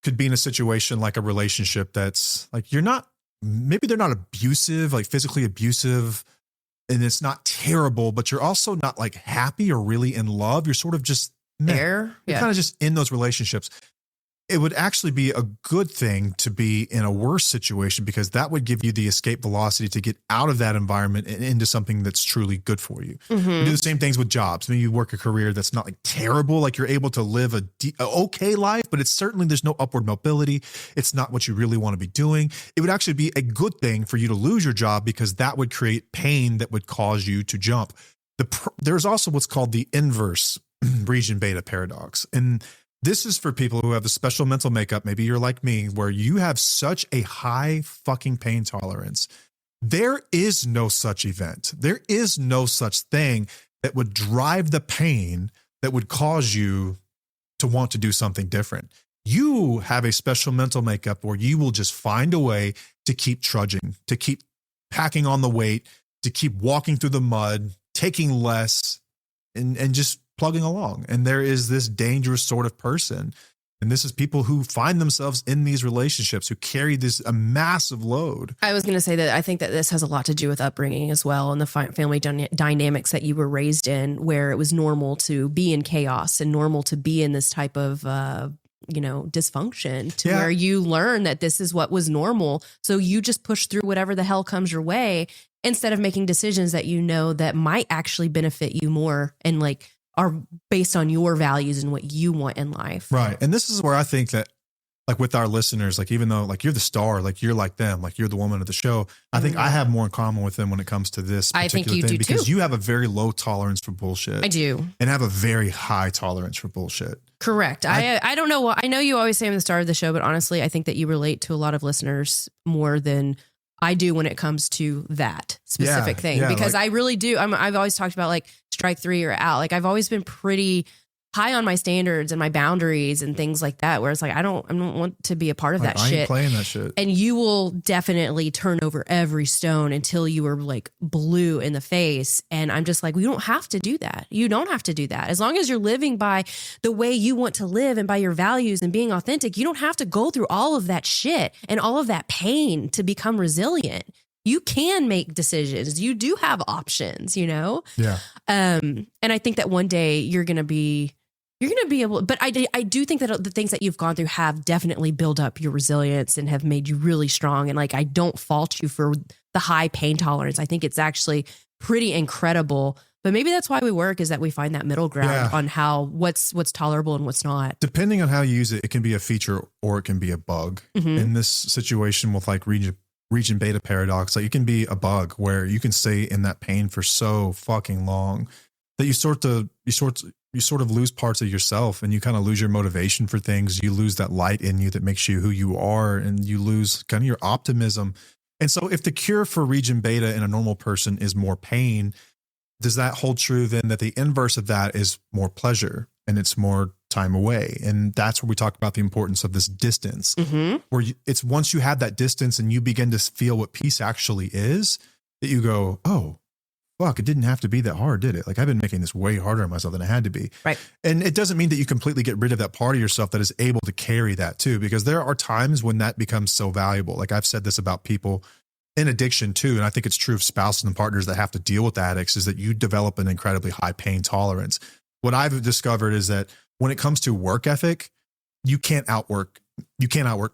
could be in a situation like a relationship that's like, maybe they're not abusive, like physically abusive, and it's not terrible, but you're also not like happy or really in love. You're sort of just there. You're kind of just in those relationships. It would actually be a good thing to be in a worse situation, because that would give you the escape velocity to get out of that environment and into something that's truly good for you. Mm-hmm. You do the same things with jobs. Maybe you work a career that's not like terrible, like you're able to live a okay life, but it's certainly, there's no upward mobility. It's not what you really want to be doing. It would actually be a good thing for you to lose your job, because that would create pain that would cause you to jump. There's also what's called the inverse region beta paradox. And this is for people who have the special mental makeup. Maybe you're like me, where you have such a high fucking pain tolerance. There is no such event. There is no such thing that would drive the pain that would cause you to want to do something different. You have a special mental makeup where you will just find a way to keep trudging, to keep packing on the weight, to keep walking through the mud, taking less and just plugging along. And there is this dangerous sort of person. And this is people who find themselves in these relationships who carry a massive load. I was going to say that I think that this has a lot to do with upbringing as well, and the family dynamics that you were raised in, where it was normal to be in chaos and normal to be in this type of, dysfunction, to where you learn that this is what was normal. So you just push through whatever the hell comes your way instead of making decisions that you know that might actually benefit you more and like are based on your values and what you want in life. Right. And this is where I think that, like, with our listeners, like, even though like you're the star, like you're like them, like you're the woman of the show, I think I have more in common with them when it comes to this particular I think you thing, do because too. you have a very low tolerance for bullshit. I do. And have a very high tolerance for bullshit. Correct. I don't know. I know you always say I'm the star of the show, but honestly, I think that you relate to a lot of listeners more than I do when it comes to that specific thing, because I really do. I've always talked about like strike three or out. Like I've always been pretty high on my standards and my boundaries and things like that, where it's like, I don't want to be a part of that shit. I ain't playing that shit. And you will definitely turn over every stone until you are like blue in the face. And I'm just like, we don't have to do that. You don't have to do that. As long as you're living by the way you want to live and by your values and being authentic, you don't have to go through all of that shit and all of that pain to become resilient. You can make decisions. You do have options, you know? Yeah. And I think that one day you're going to be able, but I do think that the things that you've gone through have definitely built up your resilience and have made you really strong. And like, I don't fault you for the high pain tolerance. I think it's actually pretty incredible, but maybe that's why we work, is that we find that middle ground on how what's tolerable and what's not. Depending on how you use it, it can be a feature or it can be a bug. In this situation with like region beta paradox, like it can be a bug where you can stay in that pain for so fucking long that you sort of lose parts of yourself, and you kind of lose your motivation for things. You lose that light in you that makes you who you are, and you lose kind of your optimism. And so if the cure for region beta in a normal person is more pain, does that hold true then that the inverse of that is more pleasure and it's more time away? And that's where we talk about the importance of this distance, where it's once you have that distance and you begin to feel what peace actually is, that you go, oh, fuck, it didn't have to be that hard, did it? Like, I've been making this way harder on myself than I had to be. Right. And it doesn't mean that you completely get rid of that part of yourself that is able to carry that too, because there are times when that becomes so valuable. Like I've said this about people in addiction too, and I think it's true of spouses and partners that have to deal with addicts, is that you develop an incredibly high pain tolerance. What I've discovered is that when it comes to work ethic, you can't outwork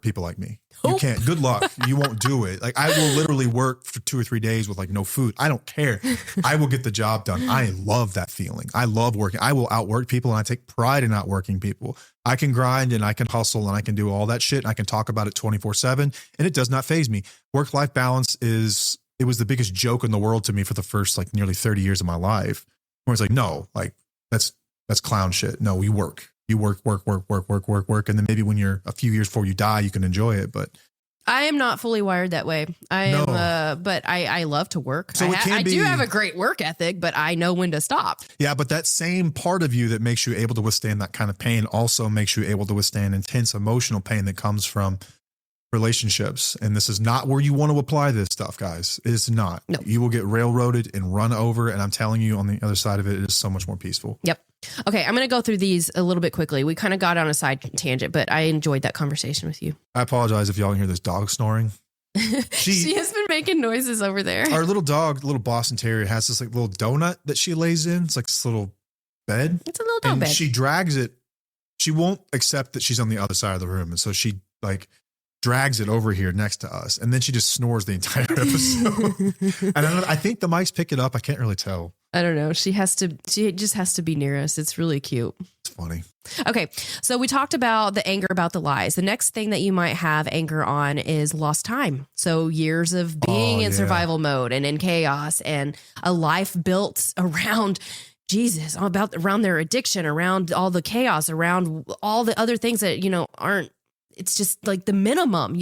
people like me. You can't. Good luck. You won't do it. Like, I will literally work for 2 or 3 days with like no food. I don't care. I will get the job done. I love that feeling. I love working. I will outwork people, and I take pride in outworking people. I can grind and I can hustle and I can do all that shit. And I can talk about it 24/7, and it does not faze me. Work-life balance was the biggest joke in the world to me for the first like nearly 30 years of my life, where it's like, no, like that's clown shit. No, you work. You work. And then maybe when you're a few years before you die, you can enjoy it. But I am not fully wired that way. But I love to work. So I do have a great work ethic, but I know when to stop. Yeah. But that same part of you that makes you able to withstand that kind of pain also makes you able to withstand intense emotional pain that comes from relationships. And this is not where you want to apply this stuff, guys. It's not. No. You will get railroaded and run over. And I'm telling you, on the other side of it, it is so much more peaceful. Yep. Okay, I'm going to go through these a little bit quickly. We kind of got on a side tangent, but I enjoyed that conversation with you. I apologize if y'all can hear this dog snoring. She has been making noises over there. Our little dog, little Boston Terrier, has this like little donut that she lays in. It's like this little bed. It's a little dog bed. She drags it. She won't accept that she's on the other side of the room. And so she like drags it over here next to us. And then she just snores the entire episode. And I think the mics pick it up. I can't really tell. I don't know. She just has to be near us. It's really cute. It's funny. Okay. So we talked about the anger about the lies. The next thing that you might have anger on is lost time. So years of being in survival mode and in chaos, and a life built around around their addiction, around all the chaos, around all the other things that, it's just like the minimum,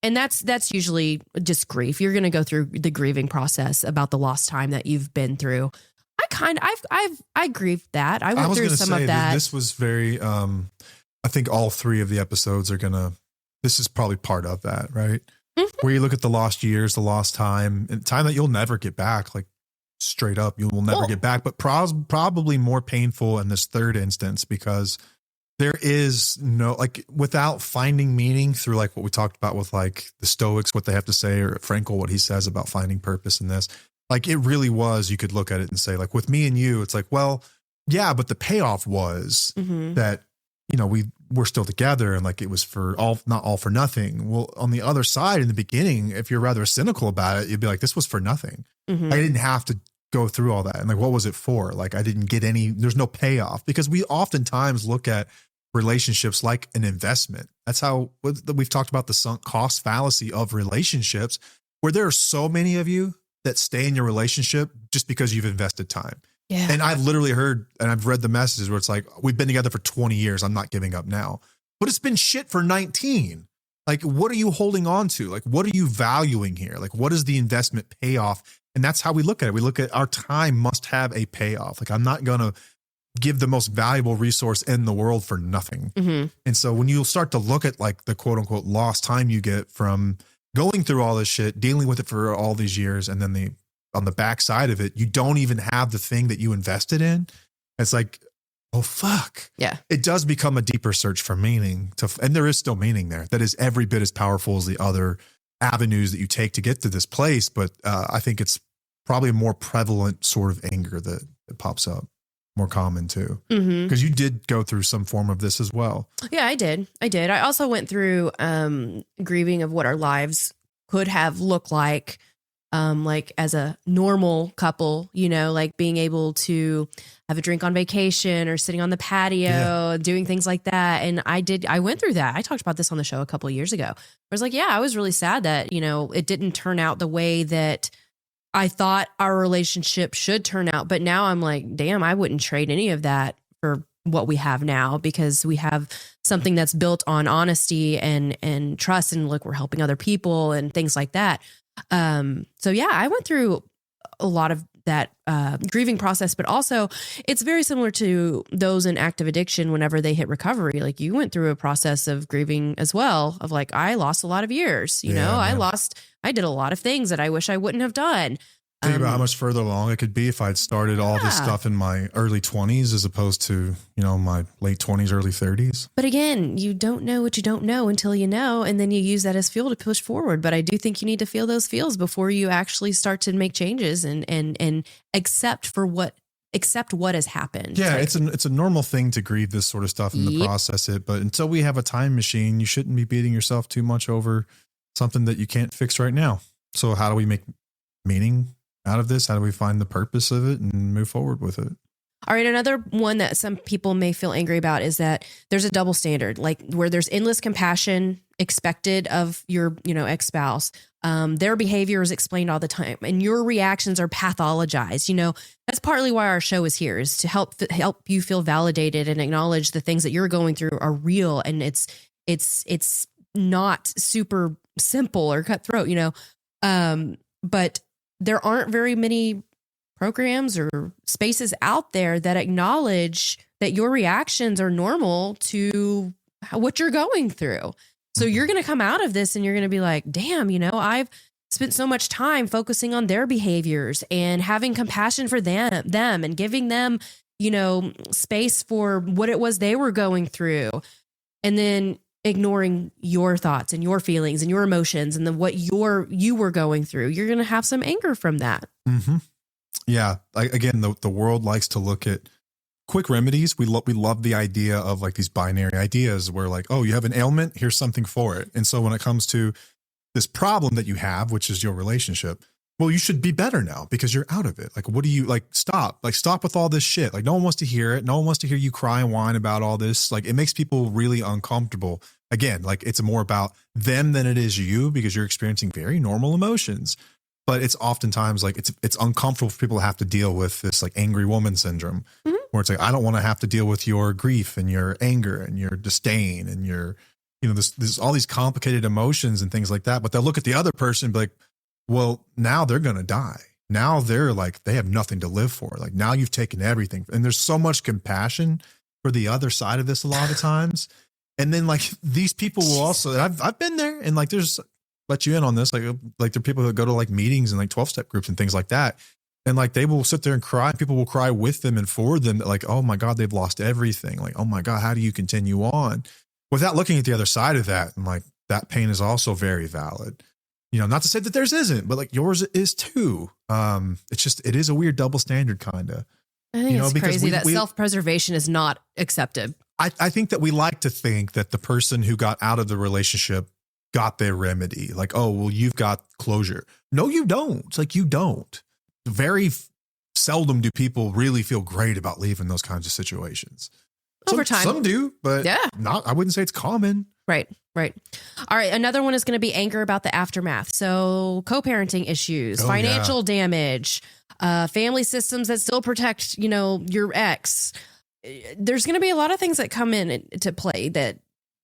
and that's usually just grief. You're going to go through the grieving process about the lost time that you've been through. I grieved that. I went through some of that. This was very, I think all 3 of the episodes this is probably part of that, right? Mm-hmm. Where you look at the lost years, the lost time, and time that you'll never get back. Like, straight up, you will never Well- get back, but probably more painful in this third instance, because there is no, like, without finding meaning through like what we talked about with like the Stoics, what they have to say, or Frankl, what he says about finding purpose in this. Like, it really was, you could look at it and say, like, with me and you, it's like, well, yeah, but the payoff was that, you know, we're still together, and like it was for not all for nothing. Well, on the other side, in the beginning, if you're rather cynical about it, you'd be like, this was for nothing. I didn't have to go through all that. And like, what was it for? Like, I didn't get there's no payoff, because we oftentimes look at relationships like an investment. That's how we've talked about the sunk cost fallacy of relationships, where there are so many of you that stay in your relationship just because you've invested time. Yeah. And I've literally heard, and I've read the messages where it's like, we've been together for 20 years. I'm not giving up now, but it's been shit for 19. Like, what are you holding on to? Like, what are you valuing here? Like, what is the investment payoff? And that's how we look at it. We look at our time must have a payoff. Like, I'm not going to give the most valuable resource in the world for nothing. And so when you start to look at like the quote unquote lost time you get from going through all this shit, dealing with it for all these years, and then on the backside of it, you don't even have the thing that you invested in. It's like, oh, fuck. Yeah. It does become a deeper search for meaning, and there is still meaning there that is every bit as powerful as the other avenues that you take to get to this place. But I think it's probably a more prevalent sort of anger that pops up, more common too. Because you did go through some form of this as well. Yeah, I did. I also went through grieving of what our lives could have looked like as a normal couple, you know, like being able to have a drink on vacation or sitting on the patio, doing things like that. And I went through that. I talked about this on the show a couple of years ago. I was like, yeah, I was really sad that, you know, it didn't turn out the way that I thought our relationship should turn out. But now I'm like, damn, I wouldn't trade any of that for what we have now, because we have something that's built on honesty and trust, and look, we're helping other people and things like that. So yeah, I went through a lot of that grieving process, but also it's very similar to those in active addiction whenever they hit recovery. Like, you went through a process of grieving as well, of like, I lost a lot of years, you know, I did a lot of things that I wish I wouldn't have done. Think about how much further along it could be if I'd started all this stuff in my early 20s as opposed to, you know, my late 20s, early 30s. But again, you don't know what you don't know until you know, and then you use that as fuel to push forward. But I do think you need to feel those feels before you actually start to make changes and accept what has happened. Yeah, it's a normal thing to grieve this sort of stuff and to process it. But until we have a time machine, you shouldn't be beating yourself too much over something that you can't fix right now. So how do we make meaning out of this? How do we find the purpose of it and move forward with it? All right. Another one that some people may feel angry about is that there's a double standard, like where there's endless compassion expected of your, you know, ex-spouse. Their behavior is explained all the time and your reactions are pathologized. You know, that's partly why our show is here, is to help you feel validated and acknowledge the things that you're going through are real. And it's not super simple or cutthroat, you know? But there aren't very many programs or spaces out there that acknowledge that your reactions are normal to what you're going through. So you're going to come out of this and you're going to be like, damn, you know, I've spent so much time focusing on their behaviors and having compassion for them and giving them, you know, space for what it was they were going through. And then ignoring your thoughts and your feelings and your emotions and what you were going through. You're going to have some anger from that. Mm-hmm. Yeah. Again, the world likes to look at quick remedies. We love the idea of like these binary ideas where like, oh, you have an ailment, here's something for it. And so when it comes to this problem that you have, which is your relationship, well, you should be better now because you're out of it. Like, what do you stop with all this shit. Like, no one wants to hear it. No one wants to hear you cry and whine about all this. Like, it makes people really uncomfortable. Again, like it's more about them than it is you because you're experiencing very normal emotions. But it's oftentimes like it's uncomfortable for people to have to deal with this like angry woman syndrome, where it's like, I don't want to have to deal with your grief and your anger and your disdain and your, you know, this all these complicated emotions and things like that. But they'll look at the other person and be like, well, now they're going to die. Now they're like, they have nothing to live for. Like, now you've taken everything. And there's so much compassion for the other side of this a lot of times. And then like these people will also, I've been there and like, there's let you in on this. Like there are people that go to like meetings and like 12-step groups and things like that. And like they will sit there and cry. People will cry with them and for them. Like, oh my God, they've lost everything. Like, oh my God, how do you continue on without looking at the other side of that? And like that pain is also very valid. Not to say that theirs isn't, but like yours is too. It is a weird double standard kind of. I think it's crazy that self-preservation is not accepted. I think that we like to think that the person who got out of the relationship got their remedy. Like, oh, well, you've got closure. No, you don't. It's like, you don't. Very seldom do people really feel great about leaving those kinds of situations. Over time. Some do, but I wouldn't say it's common. Right. All right. Another one is going to be anger about the aftermath. So co-parenting issues, financial damage, family systems that still protect, your ex. There's going to be a lot of things that come into play that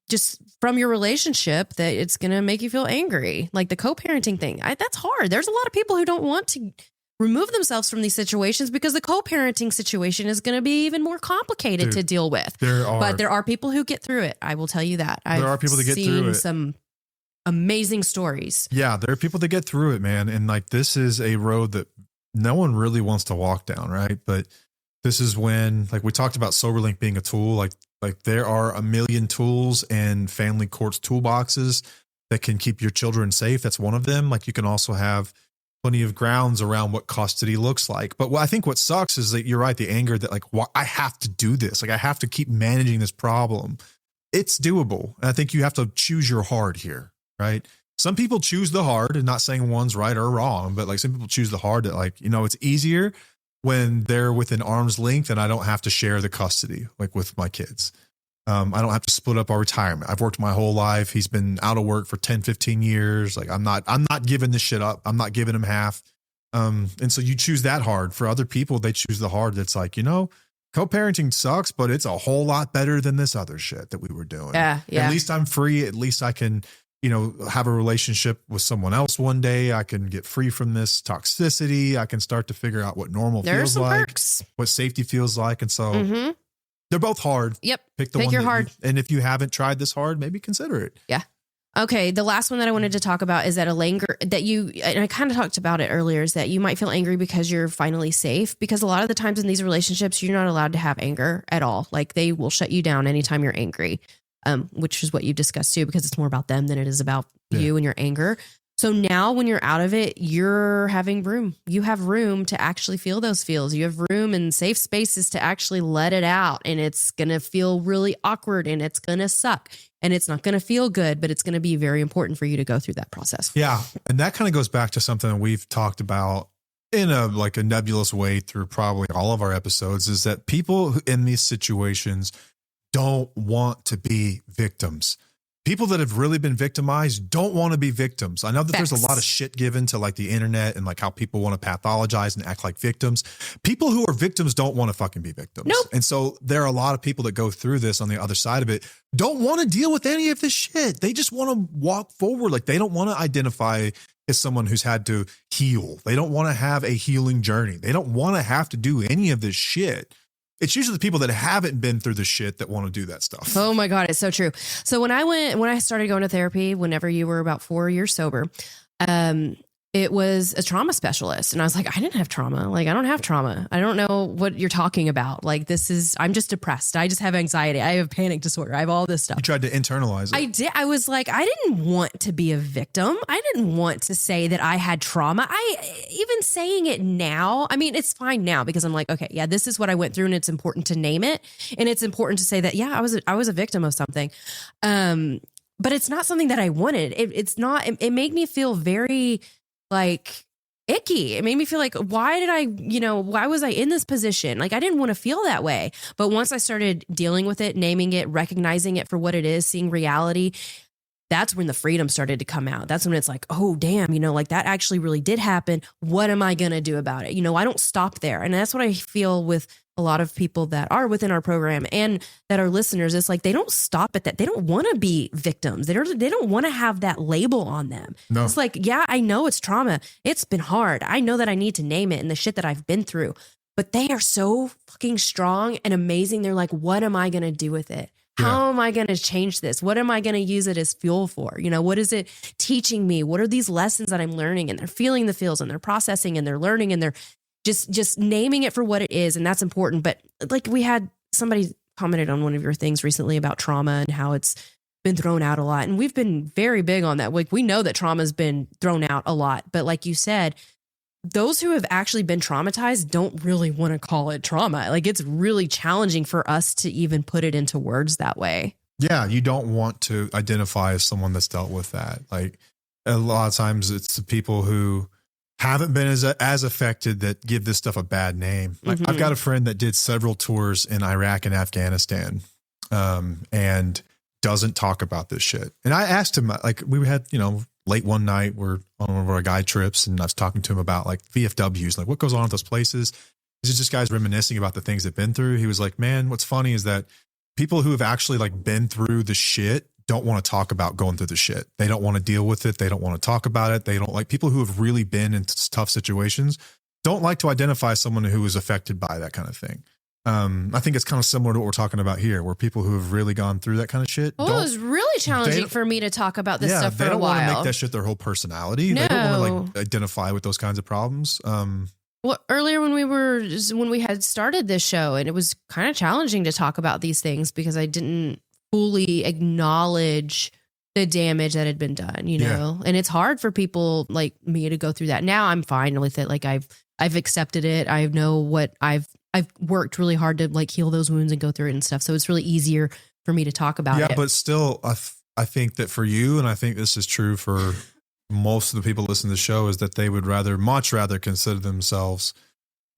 just from your relationship that it's going to make you feel angry. Like the co-parenting thing. That's hard. There's a lot of people who don't want to remove themselves from these situations because the co-parenting situation is going to be even more complicated to deal with. But there are people who get through it. I will tell you that. There are people that get through it. Some amazing stories. Yeah, there are people that get through it, man. And like, this is a road that no one really wants to walk down, right? But this is when, like we talked about SoberLink being a tool, like there are a million tools and family courts toolboxes that can keep your children safe. That's one of them. Like you can also have plenty of grounds around what custody looks like. But I think what sucks is that you're right. The anger that like, I have to do this. Like I have to keep managing this problem. It's doable. And I think you have to choose your hard here, right? Some people choose the hard, and not saying one's right or wrong, but like some people choose the hard that like, it's easier when they're within arm's length and I don't have to share the custody, like with my kids. I don't have to split up our retirement. I've worked my whole life. He's been out of work for 10, 15 years. Like I'm not giving this shit up. I'm not giving him half. And so you choose that hard. For other people, they choose the hard. That's like, co-parenting sucks, but it's a whole lot better than this other shit that we were doing. Yeah. At least I'm free. At least I can, have a relationship with someone else one day. I can get free from this toxicity. I can start to figure out what normal feels like, what safety feels like. And so they're both hard. Yep. Pick your hard. And if you haven't tried this hard, maybe consider it. Yeah. Okay. The last one that I wanted to talk about is that and I kind of talked about it earlier, is that you might feel angry because you're finally safe, because a lot of the times in these relationships, you're not allowed to have anger at all. Like they will shut you down anytime you're angry, which is what you discussed too, because it's more about them than it is about you and your anger. So now when you're out of it, you're having room. You have room to actually feel those feels. You have room and safe spaces to actually let it out. And it's going to feel really awkward and it's going to suck and it's not going to feel good, but it's going to be very important for you to go through that process. Yeah. And that kind of goes back to something that we've talked about in a nebulous way through probably all of our episodes, is that people in these situations don't want to be victims. People that have really been victimized don't want to be victims. I know that there's a lot of shit given to like the internet and like how people want to pathologize and act like victims. People who are victims don't want to fucking be victims. Nope. And so there are a lot of people that go through this on the other side of it, don't want to deal with any of this shit. They just want to walk forward. Like they don't want to identify as someone who's had to heal. They don't want to have a healing journey. They don't want to have to do any of this shit. It's usually the people that haven't been through the shit that want to do that stuff. Oh my God, it's so true. So when I started going to therapy, whenever you were about 4 years sober, it was a trauma specialist. And I was like, I didn't have trauma. Like, I don't have trauma. I don't know what you're talking about. Like, I'm just depressed. I just have anxiety. I have panic disorder. I have all this stuff. You tried to internalize it. I did. I was like, I didn't want to be a victim. I didn't want to say that I had trauma. Even saying it now, I mean, it's fine now because I'm like, okay, yeah, this is what I went through and it's important to name it. And it's important to say that, yeah, I was a victim of something. But it's not something that I wanted. It made me feel very like icky. It made me feel like, why was I in this position? Like I didn't want to feel that way. But once I started dealing with it, naming it, recognizing it for what it is, seeing reality, that's when the freedom started to come out. That's when it's like, oh, damn, like that actually really did happen. What am I going to do about it? I don't stop there. And that's what I feel with a lot of people that are within our program and that are listeners. It's like, they don't stop at that. They don't want to be victims. They don't want to have that label on them. No. It's like, yeah, I know it's trauma. It's been hard. I know that I need to name it and the shit that I've been through, but they are so fucking strong and amazing. They're like, what am I going to do with it? How am I going to change this? What am I going to use it as fuel for? What is it teaching me? What are these lessons that I'm learning? And they're feeling the feels and they're processing and they're learning and they're just naming it for what it is. And that's important. But like we had somebody commented on one of your things recently about trauma and how it's been thrown out a lot. And we've been very big on that. Like we know that trauma's been thrown out a lot, but like you said, those who have actually been traumatized don't really want to call it trauma. Like it's really challenging for us to even put it into words that way. Yeah. You don't want to identify as someone that's dealt with that. Like a lot of times it's the people who haven't been as affected that give this stuff a bad name. Like I've got a friend that did several tours in Iraq and Afghanistan, and doesn't talk about this shit. And I asked him, like we had, late one night, we're on one of our guide trips and I was talking to him about like VFWs, like what goes on at those places. Is it just guys reminiscing about the things they've been through? He was like, man, what's funny is that people who have actually like been through the shit don't want to talk about going through the shit. They don't want to deal with it. They don't want to talk about it. They don't like people who have really been in tough situations don't like to identify someone who is affected by that kind of thing. I think it's kind of similar to what we're talking about here, where people who have really gone through that kind of shit. Well, it was really challenging for me to talk about this stuff for a while. They don't want to make that shit their whole personality. No. They don't want to like identify with those kinds of problems. Well, earlier when we had started this show, and it was kind of challenging to talk about these things because I didn't fully acknowledge the damage that had been done, and it's hard for people like me to go through that. Now I'm fine with it. Like I've accepted it. I know what I've worked really hard to like heal those wounds and go through it and stuff. So it's really easier for me to talk about it. Yeah, but still, I think that for you, and I think this is true for most of the people listening to the show, is that they would much rather consider themselves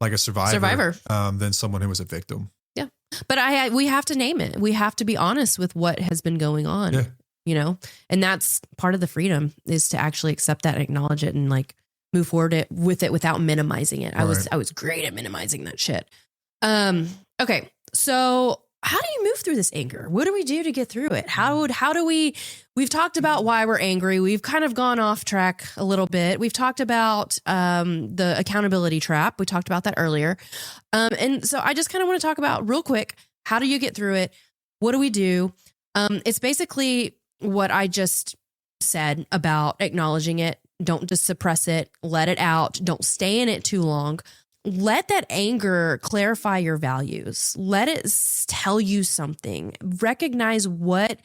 like a survivor. Than someone who was a victim. Yeah. But we have to name it. We have to be honest with what has been going on, and that's part of the freedom is to actually accept that and acknowledge it and like move forward with it without minimizing it. Right. I was great at minimizing that shit. Okay. So how do you move through this anger? What do we do to get through it? How do we've talked about why we're angry. We've kind of gone off track a little bit. We've talked about, the accountability trap. We talked about that earlier. And so I just kind of want to talk about real quick, how do you get through it? What do we do? It's basically what I just said about acknowledging it. Don't just suppress it, let it out. Don't stay in it too long. Let that anger clarify your values. Let it tell you something. Recognize what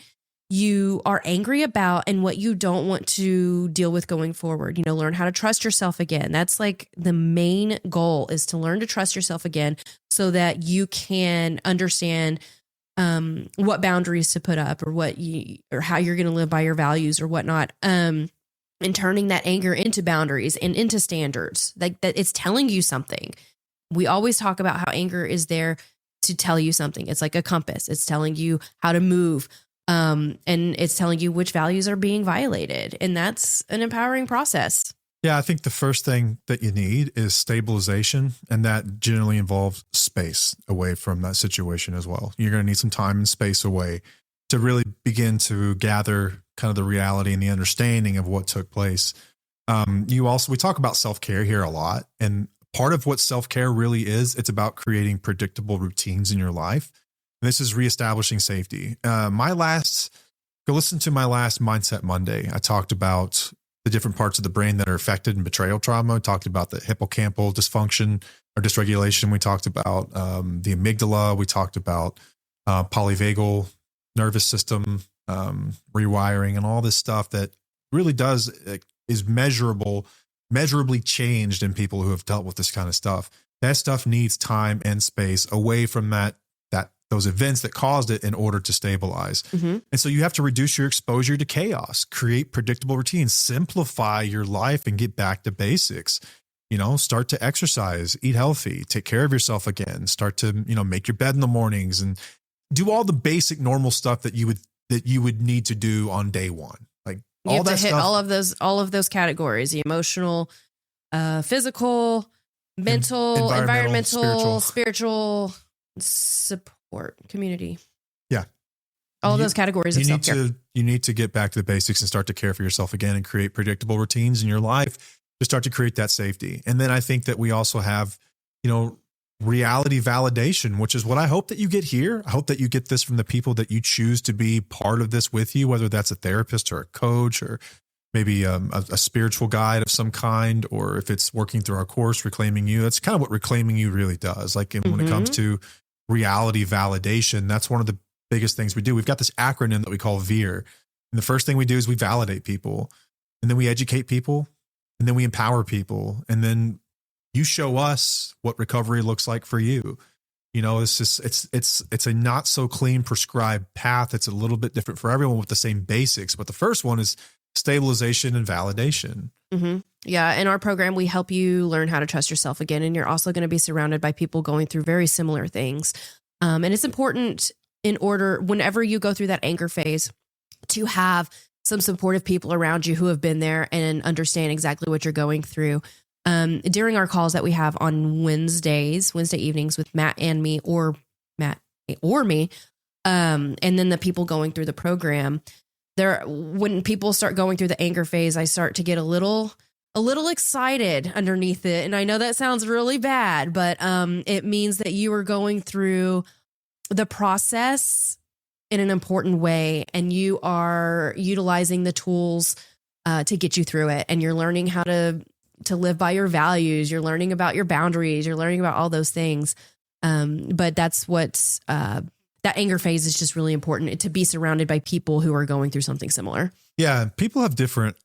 you are angry about and what you don't want to deal with going forward. Learn how to trust yourself again. That's like the main goal, is to learn to trust yourself again so that you can understand what boundaries to put up or how you're going to live by your values or whatnot. And turning that anger into boundaries and into standards, like that it's telling you something. We always talk about how anger is there to tell you something. It's like a compass. It's telling you how to move. And it's telling you which values are being violated. And that's an empowering process. Yeah, I think the first thing that you need is stabilization. And that generally involves space away from that situation as well. You're going to need some time and space away to really begin to gather kind of the reality and the understanding of what took place. We talk about self-care here a lot. And part of what self-care really is, it's about creating predictable routines in your life. And this is reestablishing safety. Go listen to my last Mindset Monday. I talked about the different parts of the brain that are affected in betrayal trauma. I talked about the hippocampal dysfunction or dysregulation. We talked about the amygdala. We talked about polyvagal nervous system rewiring and all this stuff that really is measurably changed in people who have dealt with this kind of stuff. That stuff needs time and space away from those events that caused it in order to stabilize. Mm-hmm. And so you have to reduce your exposure to chaos, create predictable routines, simplify your life and get back to basics. Start to exercise, eat healthy, take care of yourself again, start to, make your bed in the mornings and do all the basic normal stuff that you would need to do on day one. Like you have to hit all of those categories: the emotional, physical, mental, environmental, spiritual support, community. Yeah. All of those categories of self-care. You need to get back to the basics and start to care for yourself again and create predictable routines in your life to start to create that safety. And then I think that we also have, reality validation, which is what I hope that you get here. I hope that you get this from the people that you choose to be part of this with you, whether that's a therapist or a coach or, maybe a spiritual guide of some kind, or if it's working through our course, Reclaiming You. That's kind of what Reclaiming You really does. Like when it comes to reality validation, that's one of the biggest things we do. We've got this acronym that we call VEER. And the first thing we do is we validate people, and then we educate people, and then we empower people. And then you show us what recovery looks like for you. You know, it's just, it's a not so clean prescribed path. It's a little bit different for everyone with the same basics. But the first one is stabilization and validation. Yeah. In our program, we help you learn how to trust yourself again. And you're also going to be surrounded by people going through very similar things. And it's important whenever you go through that anger phase, to have some supportive people around you who have been there and understand exactly what you're going through. During our calls that we have on Wednesday evenings with Matt and me, or Matt or me, and then the people going through the program, when people start going through the anger phase, I start to get a little excited underneath it. And I know that sounds really bad, but it means that you are going through the process in an important way, and you are utilizing the tools to get you through it. And you're learning how to live by your values. You're learning about your boundaries. You're learning about all those things. But that's what that anger phase is just really important, to be surrounded by people who are going through something similar. Yeah. People have different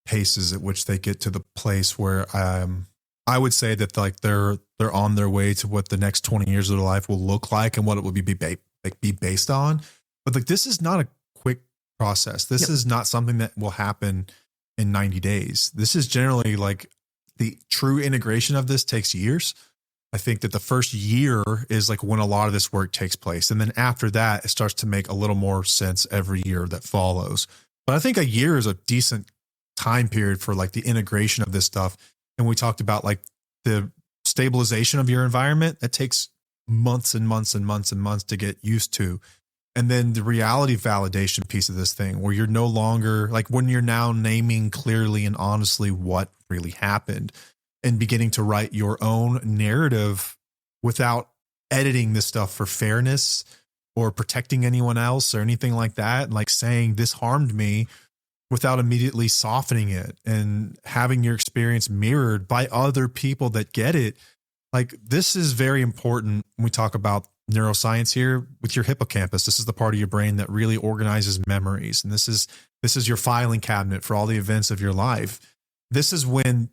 paces at which they get to the place where I would say that like they're on their way to what the next 20 years of their life will look like and what it will be based on. But like, this is not a quick process. This is not something that will happen in 90 days. This is generally like the true integration of this takes years. I think that the first year is like when a lot of this work takes place. And then after that, it starts to make a little more sense every year that follows. But I think a year is a decent time period for like the integration of this stuff. And we talked about like the stabilization of your environment. That takes months and months and months and months to get used to. And then the reality validation piece of this thing, where you're no longer like, when you're now naming clearly and honestly what really happened and beginning to write your own narrative without editing this stuff for fairness or protecting anyone else or anything like that. Like saying this harmed me without immediately softening it and having your experience mirrored by other people that get it. Like, this is very important when we talk about neuroscience here with your hippocampus. This is the part of your brain that really organizes memories. And this is your filing cabinet for all the events of your life. This is when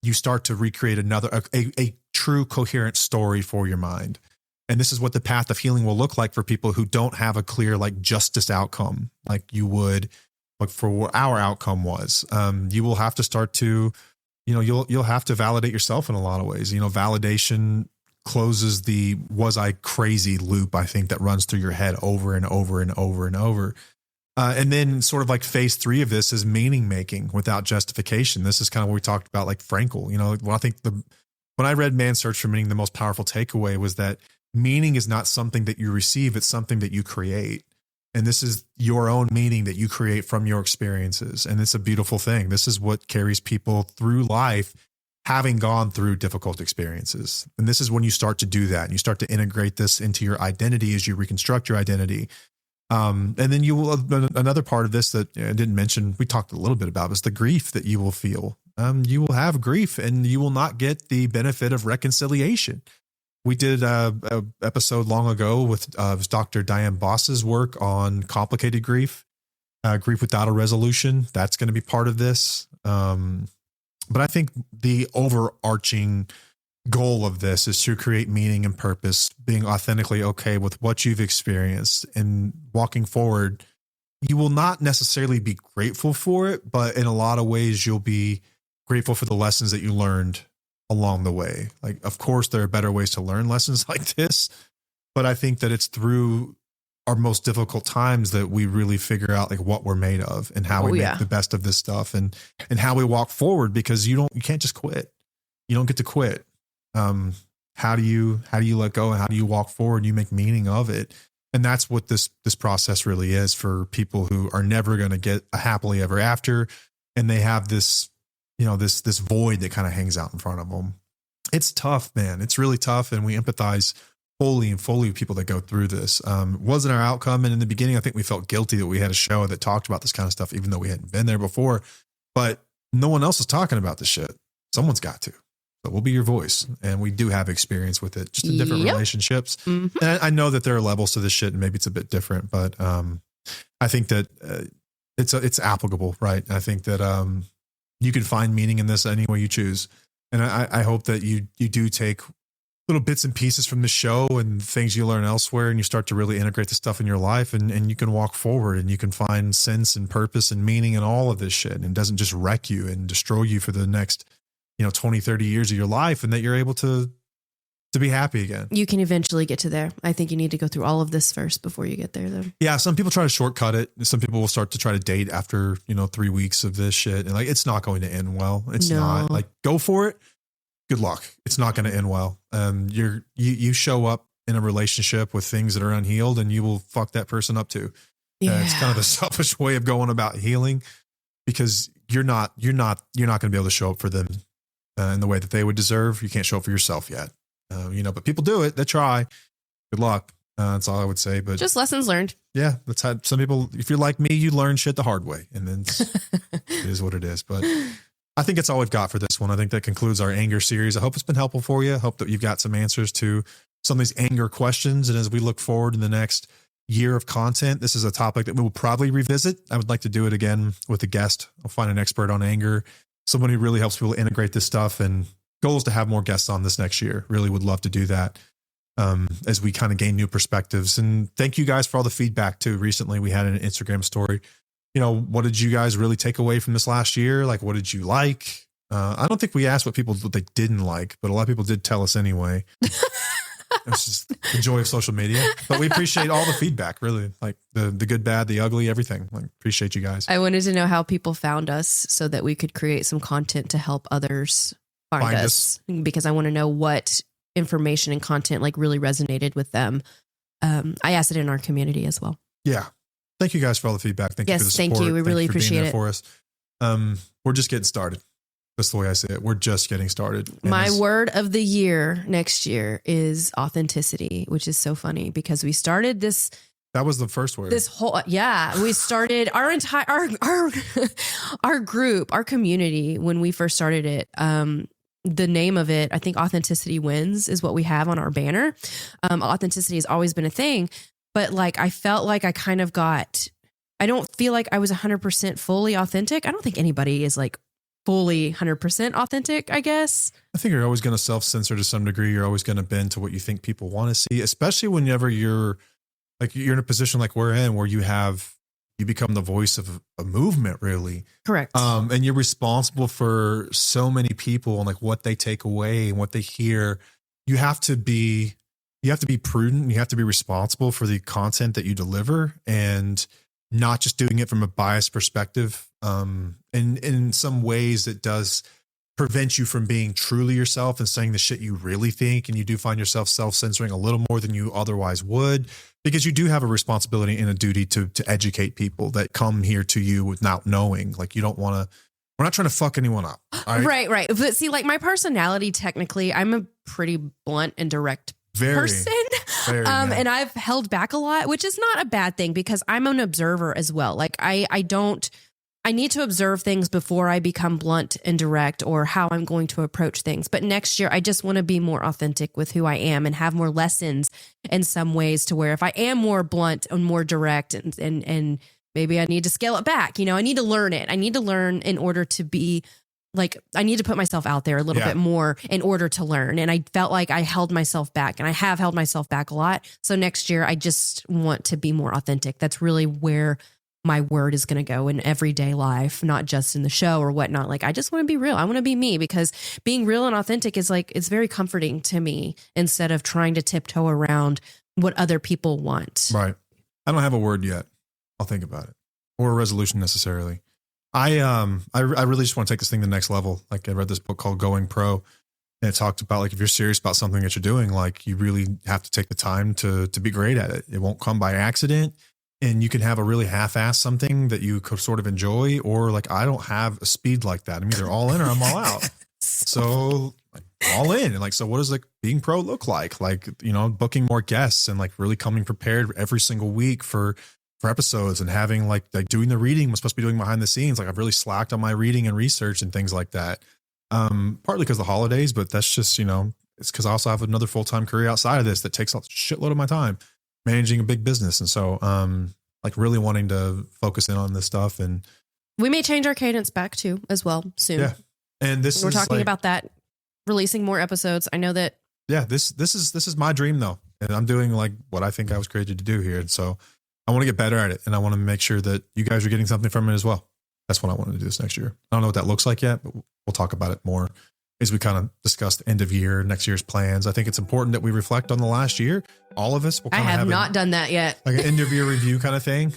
you start to recreate a true coherent story for your mind. And this is what the path of healing will look like for people who don't have a clear, like, justice outcome, like you would, like for what our outcome was. You will have to start to, you'll have to validate yourself in a lot of ways. Validation closes the "was I crazy" loop, I think, that runs through your head over and over and over and over. And then sort of like phase 3 of this is meaning making without justification. This is kind of what we talked about, like Frankl. I think when I read Man's Search for Meaning, the most powerful takeaway was that meaning is not something that you receive, it's something that you create. And this is your own meaning that you create from your experiences. And it's a beautiful thing. This is what carries people through life, having gone through difficult experiences. And this is when you start to do that. And you start to integrate this into your identity as you reconstruct your identity. And then you will, another part of this that I didn't mention, we talked a little bit about, is the grief that you will feel. You will have grief and you will not get the benefit of reconciliation. We did a episode long ago with Dr. Diane Boss's work on complicated grief, grief without a resolution. That's going to be part of this. But I think the overarching goal of this is to create meaning and purpose, being authentically okay with what you've experienced and walking forward. You will not necessarily be grateful for it, but in a lot of ways, you'll be grateful for the lessons that you learned along the way. Like, of course, there are better ways to learn lessons like this, but I think that it's through our most difficult times that we really figure out like what we're made of and how we make the best of this stuff and how we walk forward, because you can't just quit. You don't get to quit. How do you let go and how do you walk forward? You make meaning of it. And that's what this process really is for people who are never going to get a happily ever after. And they have this, this void that kind of hangs out in front of them. It's tough, man. It's really tough. And we empathize wholly and fully with people that go through this. Wasn't our outcome. And in the beginning, I think we felt guilty that we had a show that talked about this kind of stuff, even though we hadn't been there before. but no one else is talking about this shit. Someone's got to. So we'll be your voice. And we do have experience with it, just in different relationships. Mm-hmm. And I know that there are levels to this shit and maybe it's a bit different, but I think that it's applicable, right? I think that you can find meaning in this any way you choose. And I hope that you do take little bits and pieces from the show and things you learn elsewhere, and you start to really integrate the stuff in your life, and you can walk forward and you can find sense and purpose and meaning in all of this shit. And it doesn't just wreck you and destroy you for the next, 20, 30 years of your life, and that you're able to be happy again. You can eventually get to there. I think you need to go through all of this first before you get there, though. Yeah. Some people try to shortcut it. Some people will start to try to date after, 3 weeks of this shit. And like, it's not going to end well. It's not. Like, go for it. Good luck. It's not going to end well. You show up in a relationship with things that are unhealed, and you will fuck that person up too. Yeah. It's kind of a selfish way of going about healing, because you're not going to be able to show up for them in the way that they would deserve. You can't show up for yourself yet. But people do it. They try. Good luck. That's all I would say. But just lessons learned. Yeah. That's how some people, if you're like me, you learn shit the hard way, and then it is what it is. But I think it's all we've got for this one. I think that concludes our anger series. I hope it's been helpful for you. I hope that you've got some answers to some of these anger questions. And as we look forward in the next year of content, this is a topic that we will probably revisit. I would like to do it again with a guest. I'll find an expert on anger, someone who really helps people integrate this stuff, and goal is to have more guests on this next year. Really would love to do that as we kind of gain new perspectives. And thank you guys for all the feedback too. Recently, we had an Instagram story. What did you guys really take away from this last year? Like, what did you like? I don't think we asked what they didn't like, but a lot of people did tell us anyway. It's just the joy of social media. But we appreciate all the feedback, really. Like the good, bad, the ugly, everything. Like, appreciate you guys. I wanted to know how people found us so that we could create some content to help others find us, because I want to know what information and content like really resonated with them. I asked it in our community as well. Yeah. Thank you guys for all the feedback. Thank you for the support. Thank you. We really appreciate it for us. We're just getting started. That's the way I say it. We're just getting started. And my word of the year next year is authenticity, which is so funny because we started this. That was the first word. We started our entire, our group, our community, when we first started it. The name of it, I think Authenticity Wins is what we have on our banner. Authenticity has always been a thing. But like, I felt like I kind of I don't feel like I was 100% fully authentic. I don't think anybody is like fully 100% authentic, I guess. I think you're always going to self-censor to some degree. You're always going to bend to what you think people want to see, especially whenever you're in a position like we're in, where you become the voice of a movement, really. Correct. And you're responsible for so many people and like what they take away and what they hear. You have to be prudent. You have to be responsible for the content that you deliver, and not just doing it from a biased perspective. And in some ways it does prevent you from being truly yourself and saying the shit you really think. And you do find yourself self-censoring a little more than you otherwise would, because you do have a responsibility and a duty to educate people that come here to you without knowing. Like, we're not trying to fuck anyone up. Right. But see, like, my personality, technically, I'm a pretty blunt and direct person. And I've held back a lot, which is not a bad thing, because I'm an observer as well. Like, I need to observe things before I become blunt and direct, or how I'm going to approach things. But next year, I just want to be more authentic with who I am and have more lessons in some ways, to where if I am more blunt and more direct and maybe I need to scale it back, I need to learn it. I need to learn in order to be like, I need to put myself out there a little bit more in order to learn. And I felt like I held myself back, and I have held myself back a lot. So next year, I just want to be more authentic. That's really where my word is going to go in everyday life, not just in the show or whatnot. Like, I just want to be real. I want to be me, because being real and authentic is like, it's very comforting to me, instead of trying to tiptoe around what other people want. Right. I don't have a word yet. I'll think about it, or a resolution necessarily. I really just want to take this thing to the next level. Like, I read this book called Going Pro, and it talked about, like, if you're serious about something that you're doing, like, you really have to take the time to be great at it. It won't come by accident. And you can have a really half-assed something that you could sort of enjoy, or like, I don't have a speed like that. I'm either all in or I'm all out. So like, all in. And like, so what does like being pro look like? Like, booking more guests and like really coming prepared every single week for for episodes, and having like doing the reading was supposed to be doing behind the scenes. Like I've really slacked on my reading and research and things like that. Partly because of the holidays, but that's just, it's because I also have another full-time career outside of this that takes a shitload of my time managing a big business. And so, like really wanting to focus in on this stuff. And we may change our cadence back too as well soon. Yeah. And we're talking about that, releasing more episodes. I know that. Yeah, this is my dream though. And I'm doing like what I think I was created to do here. And so I want to get better at it. And I want to make sure that you guys are getting something from it as well. That's what I want to do this next year. I don't know what that looks like yet, but we'll talk about it more as we kind of discuss the end of year, next year's plans. I think it's important that we reflect on the last year. All of us will I have not done that yet. Like an end of year review kind of thing.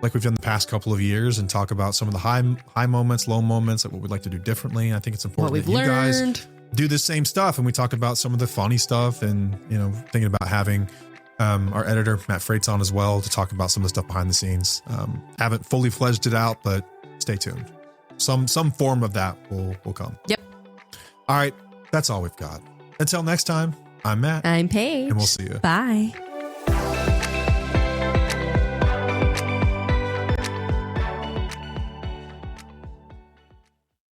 Like we've done the past couple of years, and talk about some of the high moments, low moments, like what we'd like to do differently. I think it's important that you guys do the same stuff. And we talk about some of the funny stuff, and, thinking about having our editor, Matt Freight's, on as well to talk about some of the stuff behind the scenes. Haven't fully fledged it out, but stay tuned. Some form of that will come. Yep. All right. That's all we've got. Until next time, I'm Matt. I'm Paige. And we'll see you. Bye.